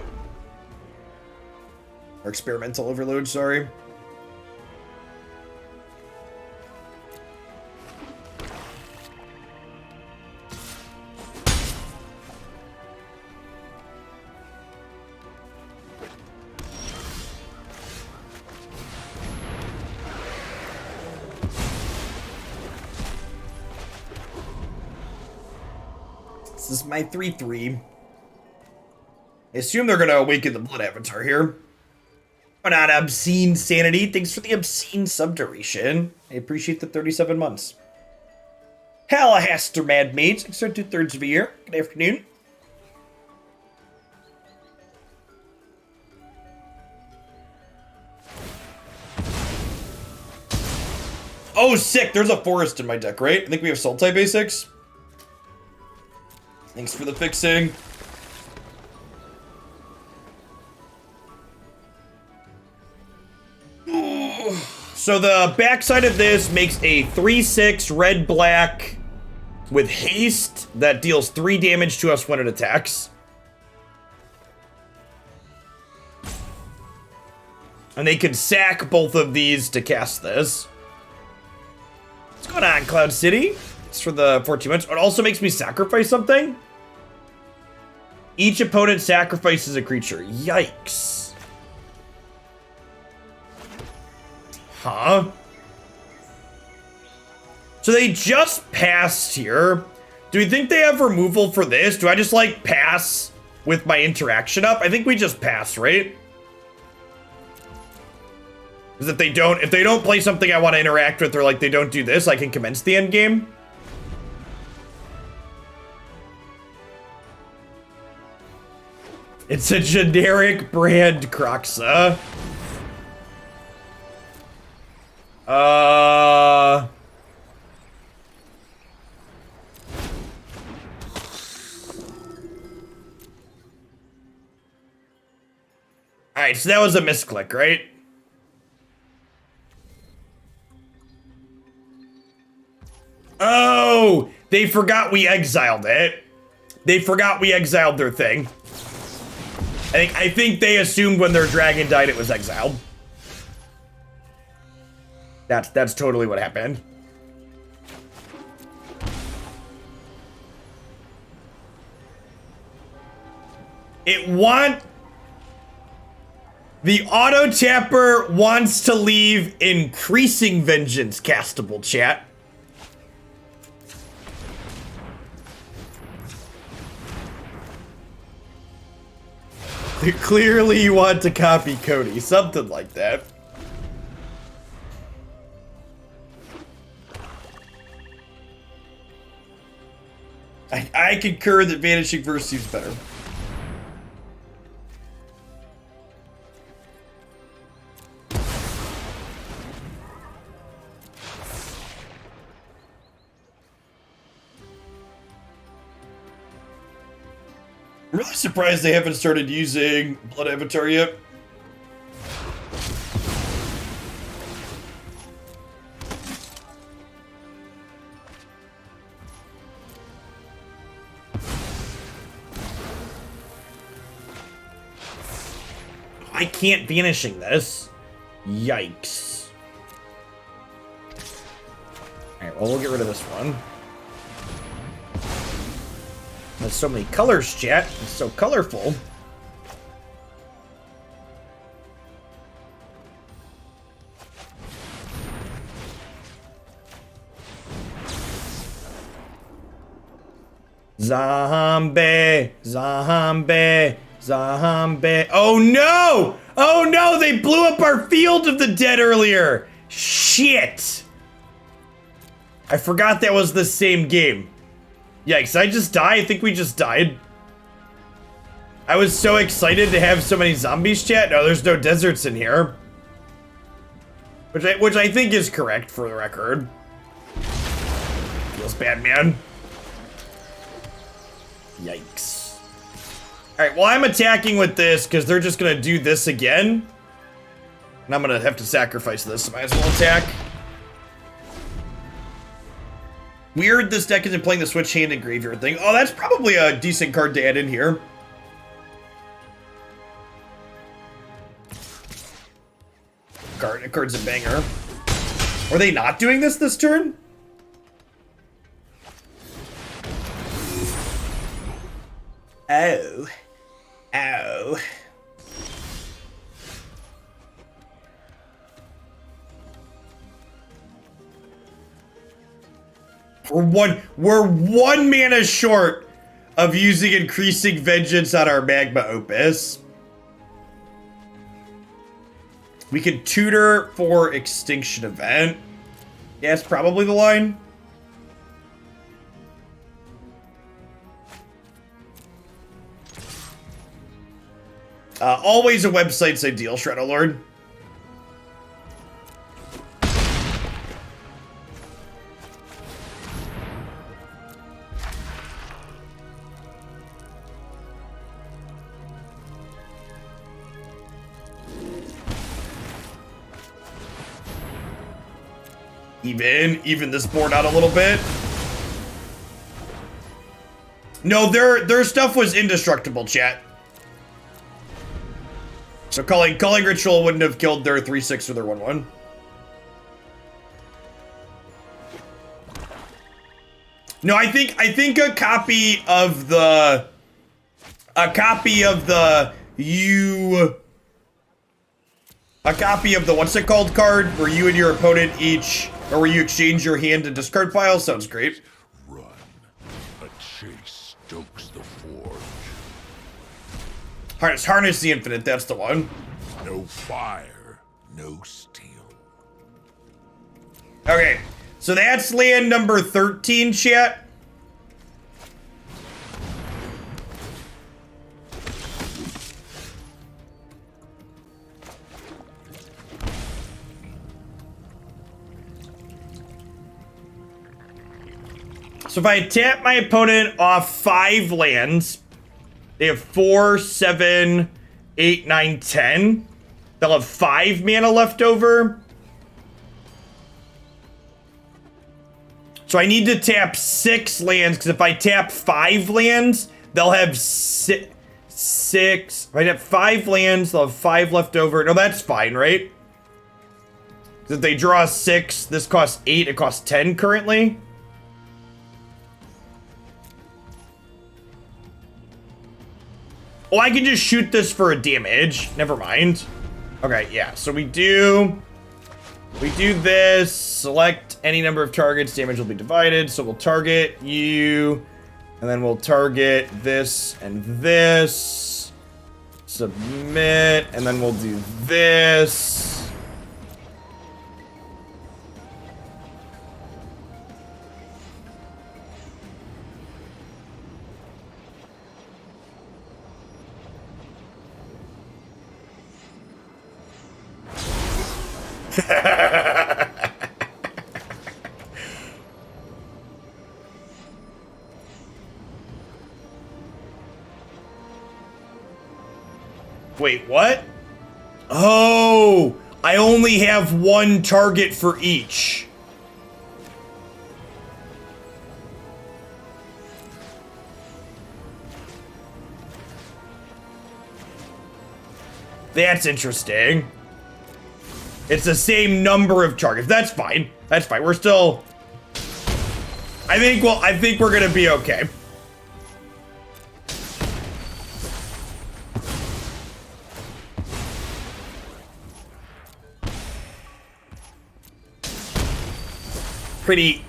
Or experimental overload, sorry. This is my 3/3. I assume they're gonna awaken the Blood Avatar here. Or not Obscene Sanity. Thanks for the obscene subduration. I appreciate the 37 months. Hallahaster Mad Mage, 6 2/3 of a year. Good afternoon. Oh, sick. There's a forest in my deck, right? I think we have Sultai basics. Thanks for the fixing. So the backside of this makes a 3/6 red-black with haste that deals 3 damage to us when it attacks. And they can sack both of these to cast this. What's going on, Cloud City? It's for the 14 minutes. It also makes me sacrifice something. Each opponent sacrifices a creature. Yikes. Huh? So they just passed here. Do we think they have removal for this? Do I just like pass with my interaction up? I think we just pass, right? Because if they don't play something I want to interact with, or like they don't do this, I can commence the end game. It's a generic brand Croxa. Alright, so that was a misclick, right? Oh, they forgot we exiled it. They forgot we exiled their thing. I think they assumed when their dragon died it was exiled. That's totally what happened. The auto tapper wants to leave increasing vengeance castable, chat. Clearly you want to copy Codie, something like that. I concur that Vanishing Verse seems better. I'm really surprised they haven't started using Blood Avatar yet. I can't Vanishing this. Yikes. Alright, well, we'll get rid of this one. There's so many colors, chat. It's so colorful. Zombie, zombie, zombie. Oh no! Oh no! They blew up our Field of the Dead earlier! Shit! I forgot that was the same game. Yikes, I just die? I think we just died. I was so excited to have so many zombies, chat. No, there's no deserts in here. Which I think is correct for the record. Feels bad, man. Yikes. Alright, well, I'm attacking with this because they're just going to do this again. And I'm going to have to sacrifice this, so I might as well attack. Weird this deck isn't playing the Switch Hand and Graveyard thing. Oh, that's probably a decent card to add in here. Card's a banger. Are they not doing this turn? Oh. Oh. We're one mana short of using Increasing Vengeance on our Magma Opus. We could tutor for Extinction Event. Yeah, it's probably the line. Always a website's ideal, Shredder Lord. even this board out a little bit. No, their stuff was indestructible, chat. So calling Ritual wouldn't have killed their 3/6 or their 1/1. No, I think a copy of the what's it called card where you and your opponent each, or where you exchange your hand and discard pile sounds great. Run. A chase stokes the forge. Harness the Infinite, that's the one. No fire, no steel. Okay, so that's land number 13, chat. So if I tap my opponent off 5 lands, they have 4, 7, 8, 9, 10. They'll have 5 mana left over. So I need to tap 6 lands, because if I tap 5 lands, they'll have 6. If I tap 5 lands, they'll have 5 left over. No, that's fine, right? Because if they draw 6, this costs 8, it costs 10 currently. Oh, I can just shoot this for a damage. Never mind. Okay, yeah. So we do this. Select any number of targets. Damage will be divided. So we'll target you. And then we'll target this and this. Submit. And then we'll do this. Wait, what? Oh, I only have 1 target for each. That's interesting. It's the same number of targets. That's fine. That's fine. We're still... I think we're gonna be okay. Pretty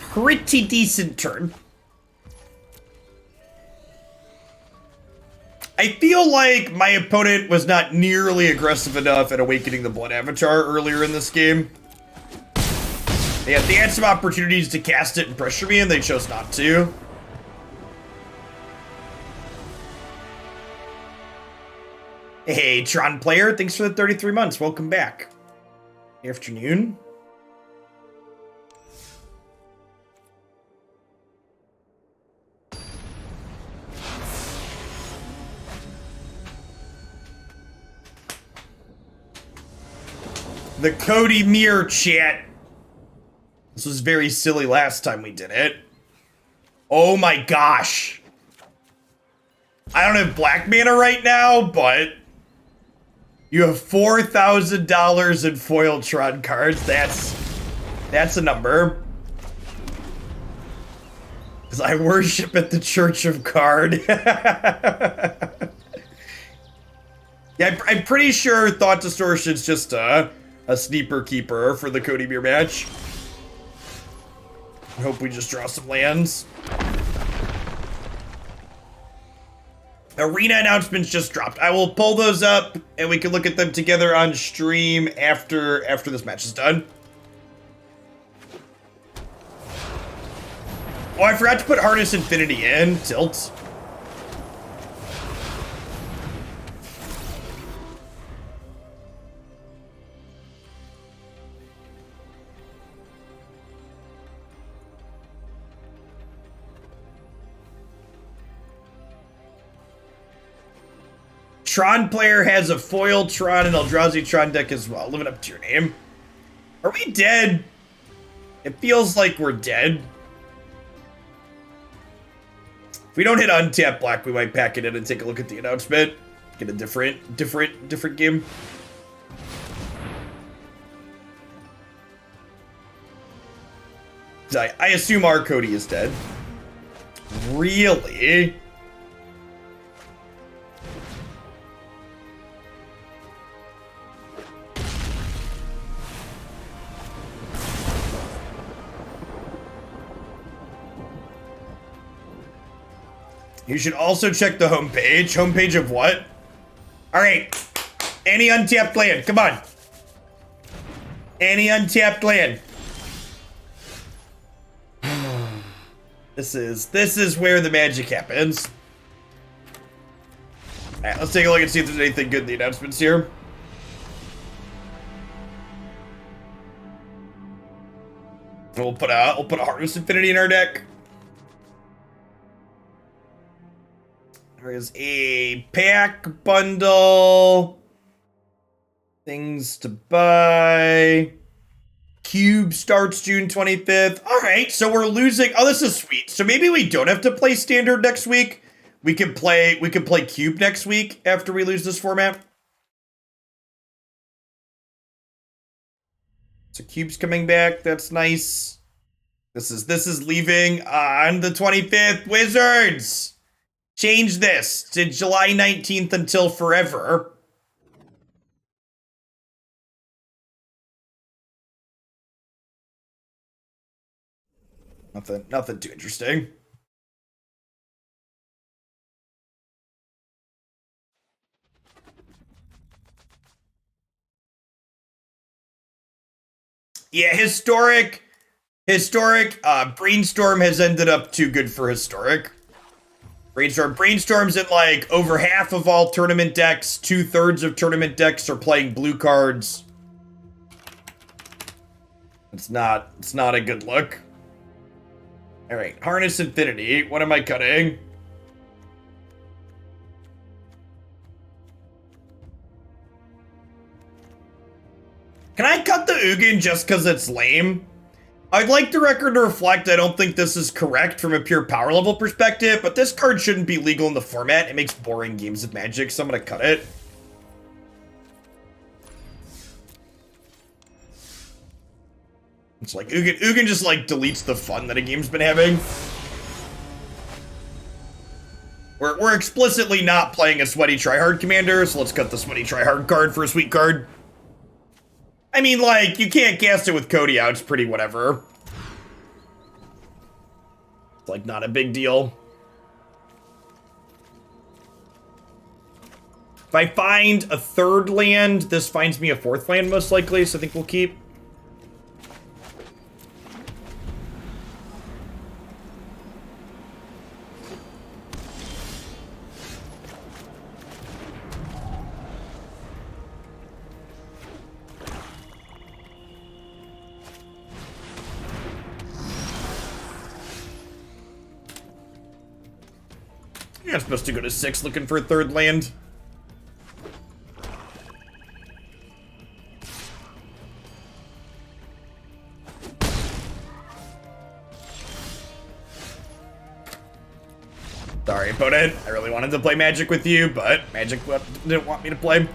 decent turn. I feel like my opponent was not nearly aggressive enough at Awakening the Blood Avatar earlier in this game. They had some opportunities to cast it and pressure me, and they chose not to. Hey, Tron player, thanks for the 33 months. Welcome back. Afternoon. The Codie mirror chat. This was very silly last time we did it. Oh my gosh. I don't have black mana right now, but you have $4,000 in foil Tron cards. That's a number. Because I worship at the Church of Card. Yeah, I'm pretty sure Thought Distortion's just a sneaker keeper for the Codie mirror match. I hope we just draw some lands. Arena announcements just dropped. I will pull those up and we can look at them together on stream after this match is done. Oh, I forgot to put Harness Infinity in. Tilt. Tron player has a foil Tron and Eldrazi Tron deck as well. Living up to your name. Are we dead? It feels like we're dead. If we don't hit untap black, we might pack it in and take a look at the announcement. Get a different game. I assume our Codie is dead. Really? You should also check the homepage. Homepage of what? Alright. Any untapped land. Come on. Any untapped land. This is where the magic happens. Alright, let's take a look and see if there's anything good in the announcements here. We'll put a Harvest Infinity in our deck. There is a pack bundle. Things to buy. Cube starts June 25th. All right, so we're losing. Oh, this is sweet. So maybe we don't have to play Standard next week. We can play Cube next week after we lose this format. So Cube's coming back. That's nice. This is leaving on the 25th. Wizards! Change this to July 19th until forever. Nothing too interesting. Yeah, historic, Brainstorm has ended up too good for historic. Brainstorm's in like over half of all tournament decks. 2/3 of tournament decks are playing blue cards. It's not a good look. All right, Harness Infinity. What am I cutting? Can I cut the Ugin just because it's lame? I'd like the record to reflect I don't think this is correct from a pure power level perspective, but this card shouldn't be legal in the format. It makes boring games of Magic, so I'm gonna cut it. It's like Ugin just like deletes the fun that a game's been having. We're explicitly not playing a Sweaty Tryhard commander, so let's cut the Sweaty Tryhard card for a sweet card. I mean, like, you can't cast it with Codie out, it's pretty whatever. It's like not a big deal. If I find a third land, this finds me a fourth land most likely, so I think we'll keep. You're supposed to go to 6 looking for a third land. Sorry, opponent. I really wanted to play Magic with you, but Magic didn't want me to play.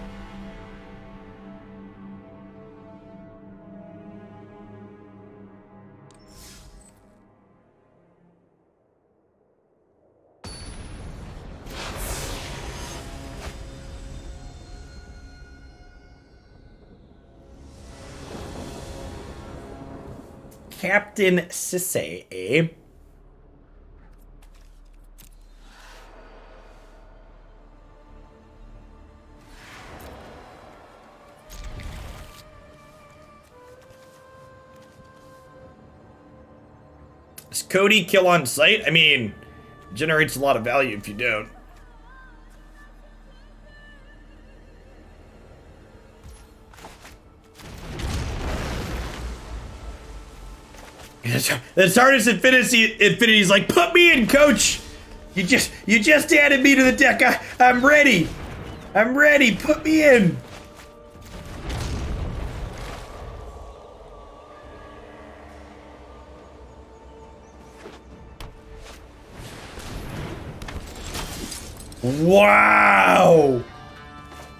Captain Sisse, eh? Does Codie kill on sight? I mean, generates a lot of value if you don't. It's hardest Infinity's like, put me in, coach. You just added me to the deck. I'm ready. I'm ready. Put me in. Wow!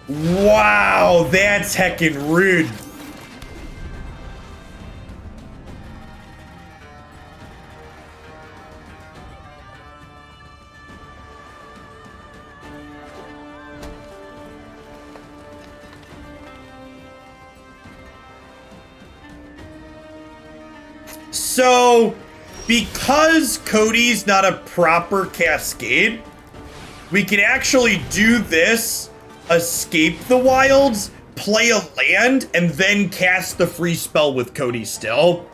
Wow, that's heckin' rude. So, because Codie's not a proper cascade, we can actually do this, escape the wilds, play a land, and then cast the free spell with Codie still.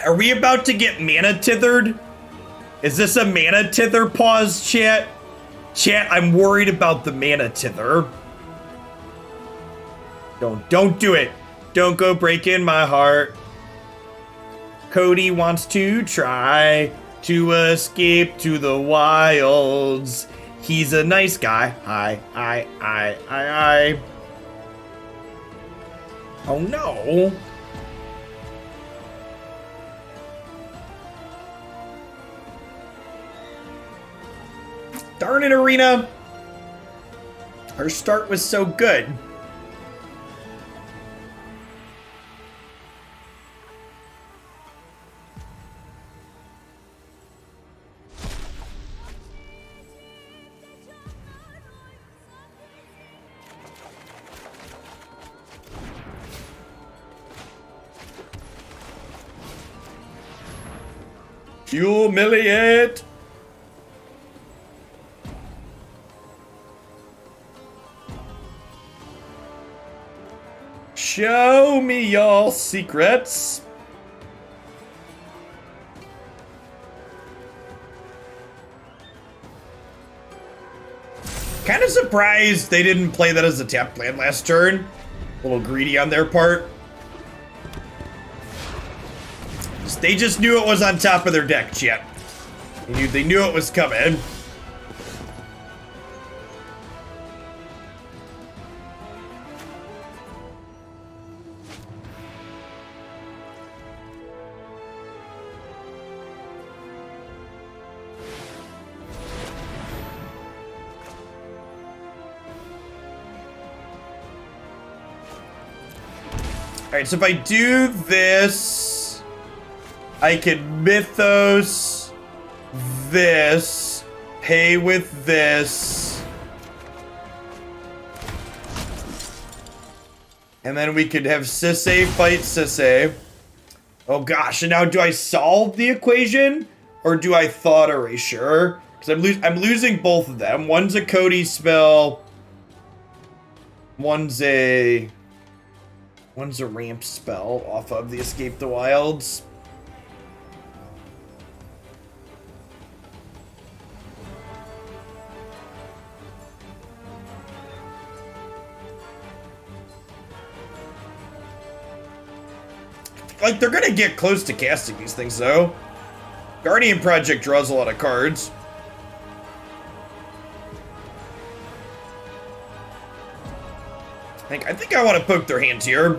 Are we about to get mana tithered? Is this a mana tither pause, chat? Chat, I'm worried about the mana tither. Don't do it. Don't go breaking my heart. Codie wants to try to escape to the wilds. He's a nice guy. I. Oh no. Darn it, Arena. Our start was so good. Humiliate. Show me your secrets. Kind of surprised they didn't play that as a tap land last turn. A little greedy on their part. They just knew it was on top of their deck, chat. They knew it was coming. Alright, so if I do this, I can Mythos this, pay with this, and then we could have Sisay fight Sisay. Oh gosh, and now do I solve the equation, or do I Thought Erasure? Because I'm losing both of them. One's a Codie spell, one's a ramp spell off of the Escape the Wilds. Like, they're gonna get close to casting these things, though. Guardian Project draws a lot of cards. I think I want to poke their hands here.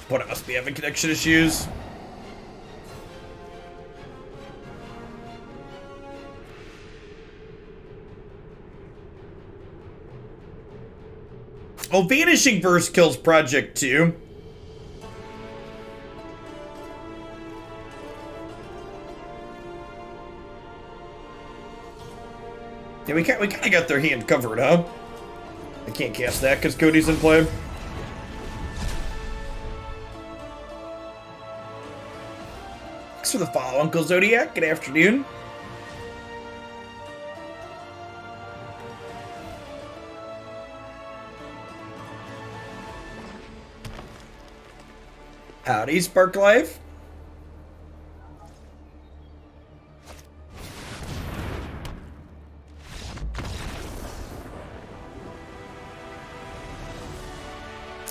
But I must be having connection issues. Oh, Vanishing Verse kills Project 2. Yeah, we kind of got their hand covered, huh? I can't cast that because Codie's in play. Thanks for the follow, Uncle Zodiac. Good afternoon. Howdy, Spark Life.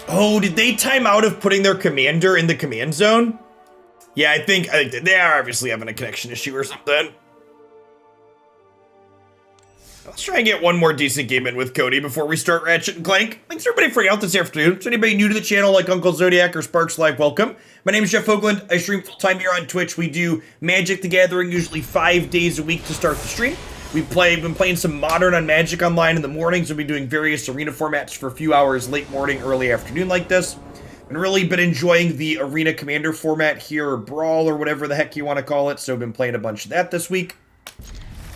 Oh, did they time out of putting their commander in the command zone? Yeah, I think they are obviously having a connection issue or something. Let's try and get one more decent game in with Codie before we start Ratchet and Clank. Thanks everybody for hanging out this afternoon. So anybody new to the channel like Uncle Zodiac or Sparks Live, welcome. My name is Jeff Hoagland. I stream full-time here on Twitch. We do Magic the Gathering usually 5 days a week to start the stream. We've been playing some Modern on Magic Online in the mornings. We'll be doing various arena formats for a few hours late morning, early afternoon like this. And really been enjoying the Arena Commander format here, or Brawl, or whatever the heck you want to call it. So I've been playing a bunch of that this week.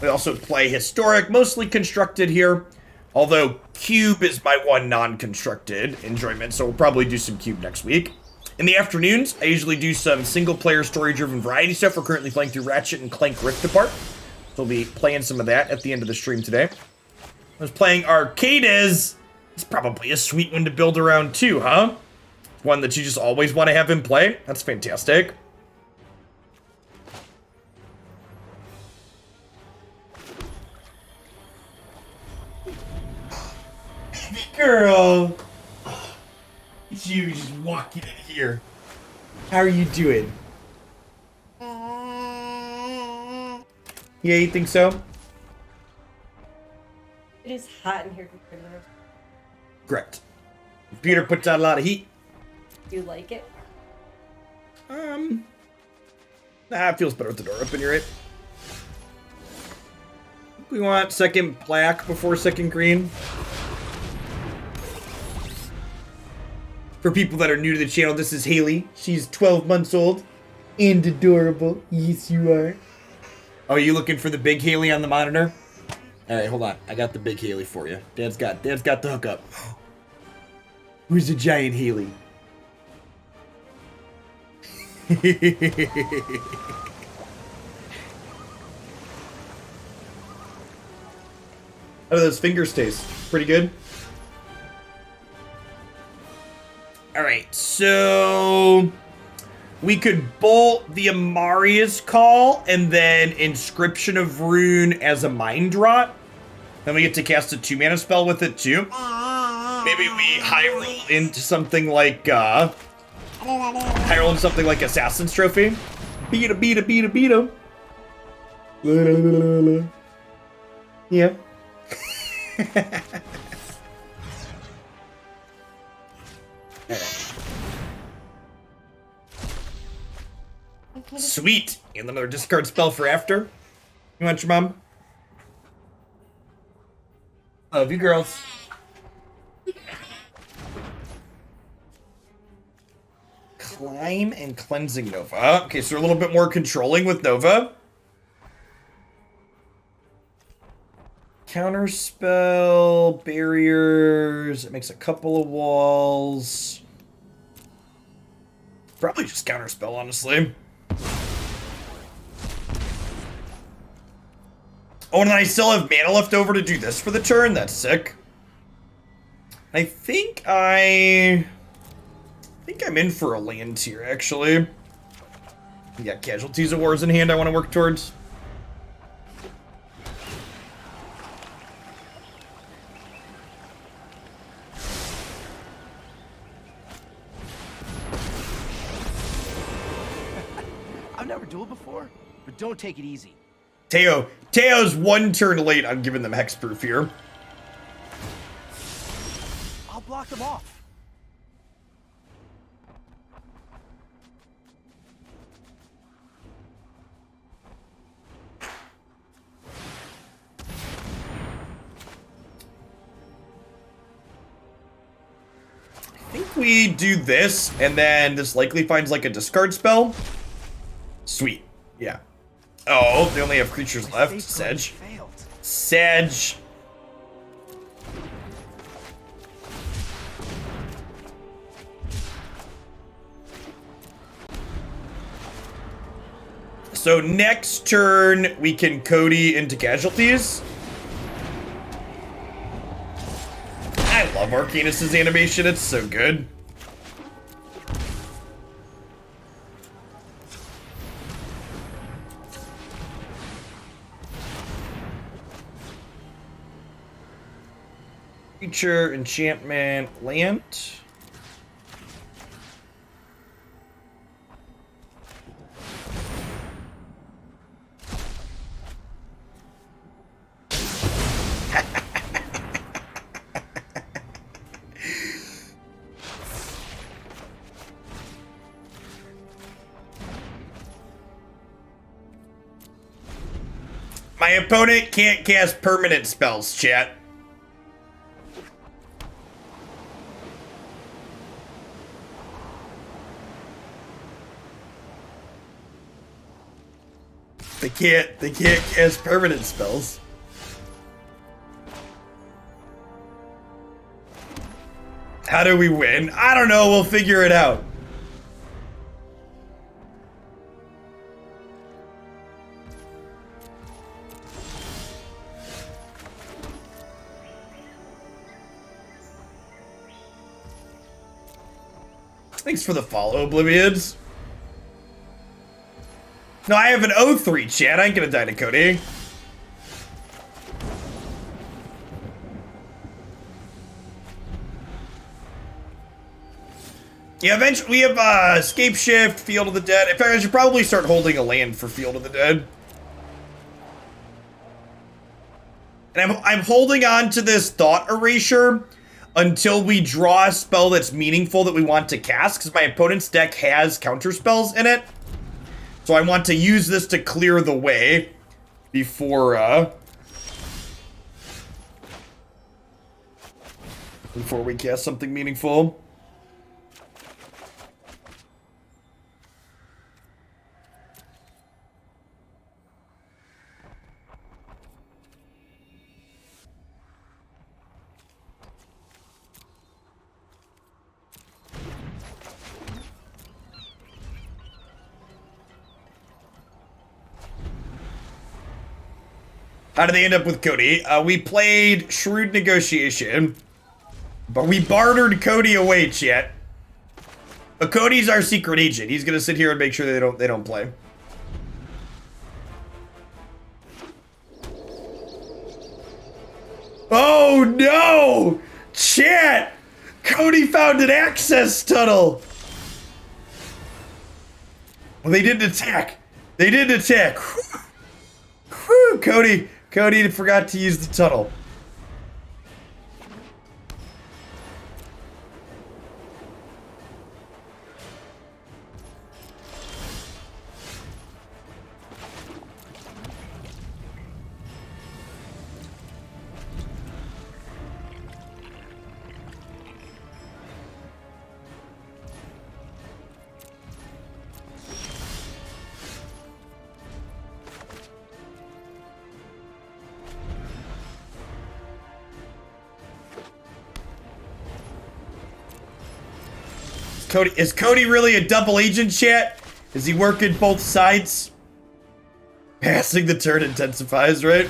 We also play Historic, mostly constructed here. Although Cube is my one non-constructed enjoyment, so we'll probably do some Cube next week. In the afternoons, I usually do some single-player, story-driven variety stuff. We're currently playing through Ratchet and Clank Rift Apart. So we'll be playing some of that at the end of the stream today. I was playing Arcades. It's probably a sweet one to build around too, huh? One that you just always want to have him play. That's fantastic. Baby girl. It's you just walking in here. How are you doing? Yeah, you think so? It is hot in here. Correct. Computer puts out a lot of heat. You like it? It feels better with the door open, you're right. We want second black before second green. For people that are new to the channel, this is Haley. She's 12 months old and adorable. Yes, you are. Oh, are you looking for the big Haley on the monitor? All right, hold on. I got the big Haley for you. Dad's got the hookup. Who's the giant Haley? How do those fingers taste? Pretty good? Alright, so we could bolt the Amaria's Call and then Inscription of Rune as a mind drop. Then we get to cast a 2-mana spell with it too. Maybe we high roll into something like Assassin's Trophy. Beat him. Yeah. Sweet! And another discard spell for after. You want your mom? Love you, girls. Climb and Cleansing Nova. Okay, so we're a little bit more controlling with Nova. Counterspell, barriers. It makes a couple of walls. Probably just counterspell, honestly. Oh, and I still have mana left over to do this for the turn. That's sick. I think I'm in for a land here, actually. We got Casualties of Wars in hand I want to work towards. I've never dueled before, but don't take it easy. Teo's one turn late on giving them hexproof here. I'll block them off. I think we do this, and then this likely finds like a discard spell. Sweet. Yeah. Oh, they only have creatures left. Sedge. Sedge. So next turn, we can Codie into Casualties. I love Arcanus' animation. It's so good. Creature, enchantment, land. My opponent can't cast permanent spells, chat. They can't cast permanent spells. How do we win? I don't know, we'll figure it out. Thanks for the follow, Oblivions. No, I have an O3, chat. I ain't gonna die to Codie. Yeah, eventually we have Scapeshift, Field of the Dead. In fact, I should probably start holding a land for Field of the Dead. And I'm holding on to this Thought Erasure until we draw a spell that's meaningful that we want to cast, because my opponent's deck has counter spells in it. So I want to use this to clear the way before we cast something meaningful. How did they end up with Codie? We played Shrewd Negotiation, but we bartered Codie away, chat. But Codie's our secret agent. He's gonna sit here and make sure they don't play. Oh no! Chat! Codie found an access tunnel! Well, they didn't attack. They didn't attack. Whew, Codie forgot to use the tunnel. Is Codie really a double agent, chat? Is he working both sides? Passing the turn intensifies, right?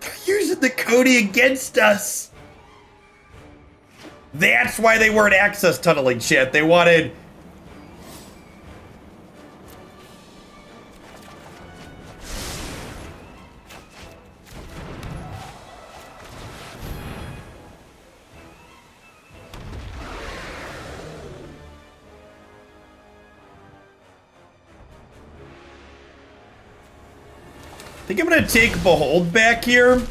They're using the Codie against us. That's why they weren't access tunneling, shit. They wanted... I think I'm gonna take Behold back here.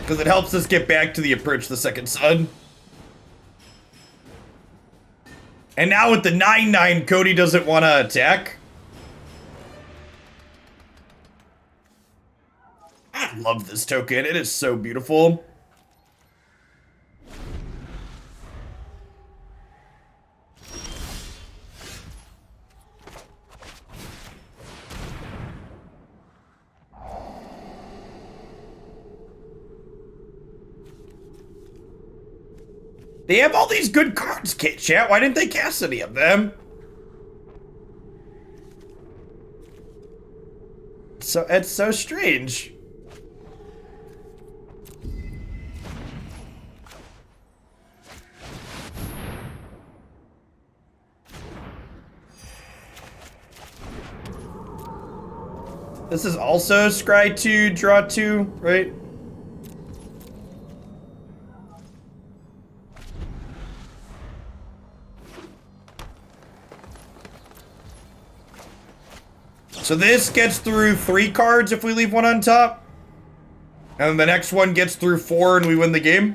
Because it helps us get back to the Approach the Second Sun. And now with the 9/9, Codie doesn't want to attack. I love this token. It is so beautiful. They have all these good cards, chat. Why didn't they cast any of them? So it's so strange. This is also scry 2, draw 2, right? So this gets through 3 cards if we leave one on top. And the next one gets through 4 and we win the game.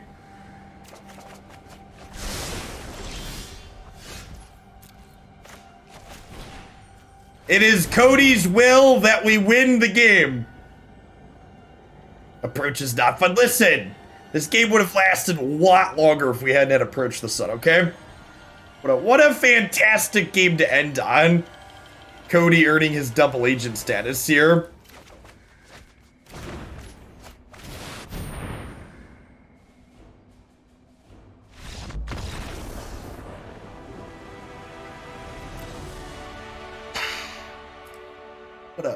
It is Codie's will that we win the game. Approach is not fun. Listen, this game would have lasted a lot longer if we hadn't had Approach the Sun, okay? What a fantastic game to end on. Codie earning his double agent status here.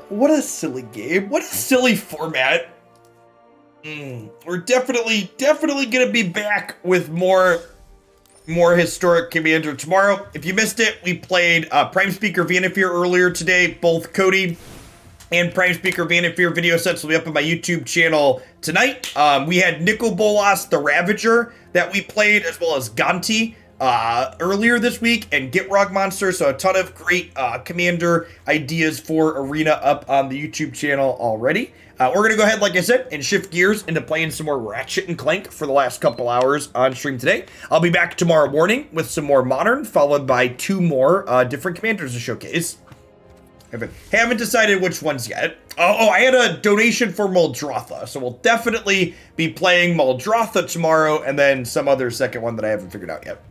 What a silly game. What a silly format. We're definitely gonna be back with more historic Commander tomorrow. If you missed it, we played Prime Speaker Vanafear earlier today. Both Codie and Prime Speaker Vanafear video sets will be up on my YouTube channel tonight. We had Nicol Bolas the Ravager that we played, as well as Gonti earlier this week, and Gitrog Monster. So a ton of great Commander ideas for Arena up on the YouTube channel already. We're going to go ahead, like I said, and shift gears into playing some more Ratchet and Clank for the last couple hours on stream today. I'll be back tomorrow morning with some more Modern, followed by 2 more different Commanders to showcase. Haven't decided which ones yet. Oh, I had a donation for Muldrotha, so we'll definitely be playing Muldrotha tomorrow, and then some other second one that I haven't figured out yet.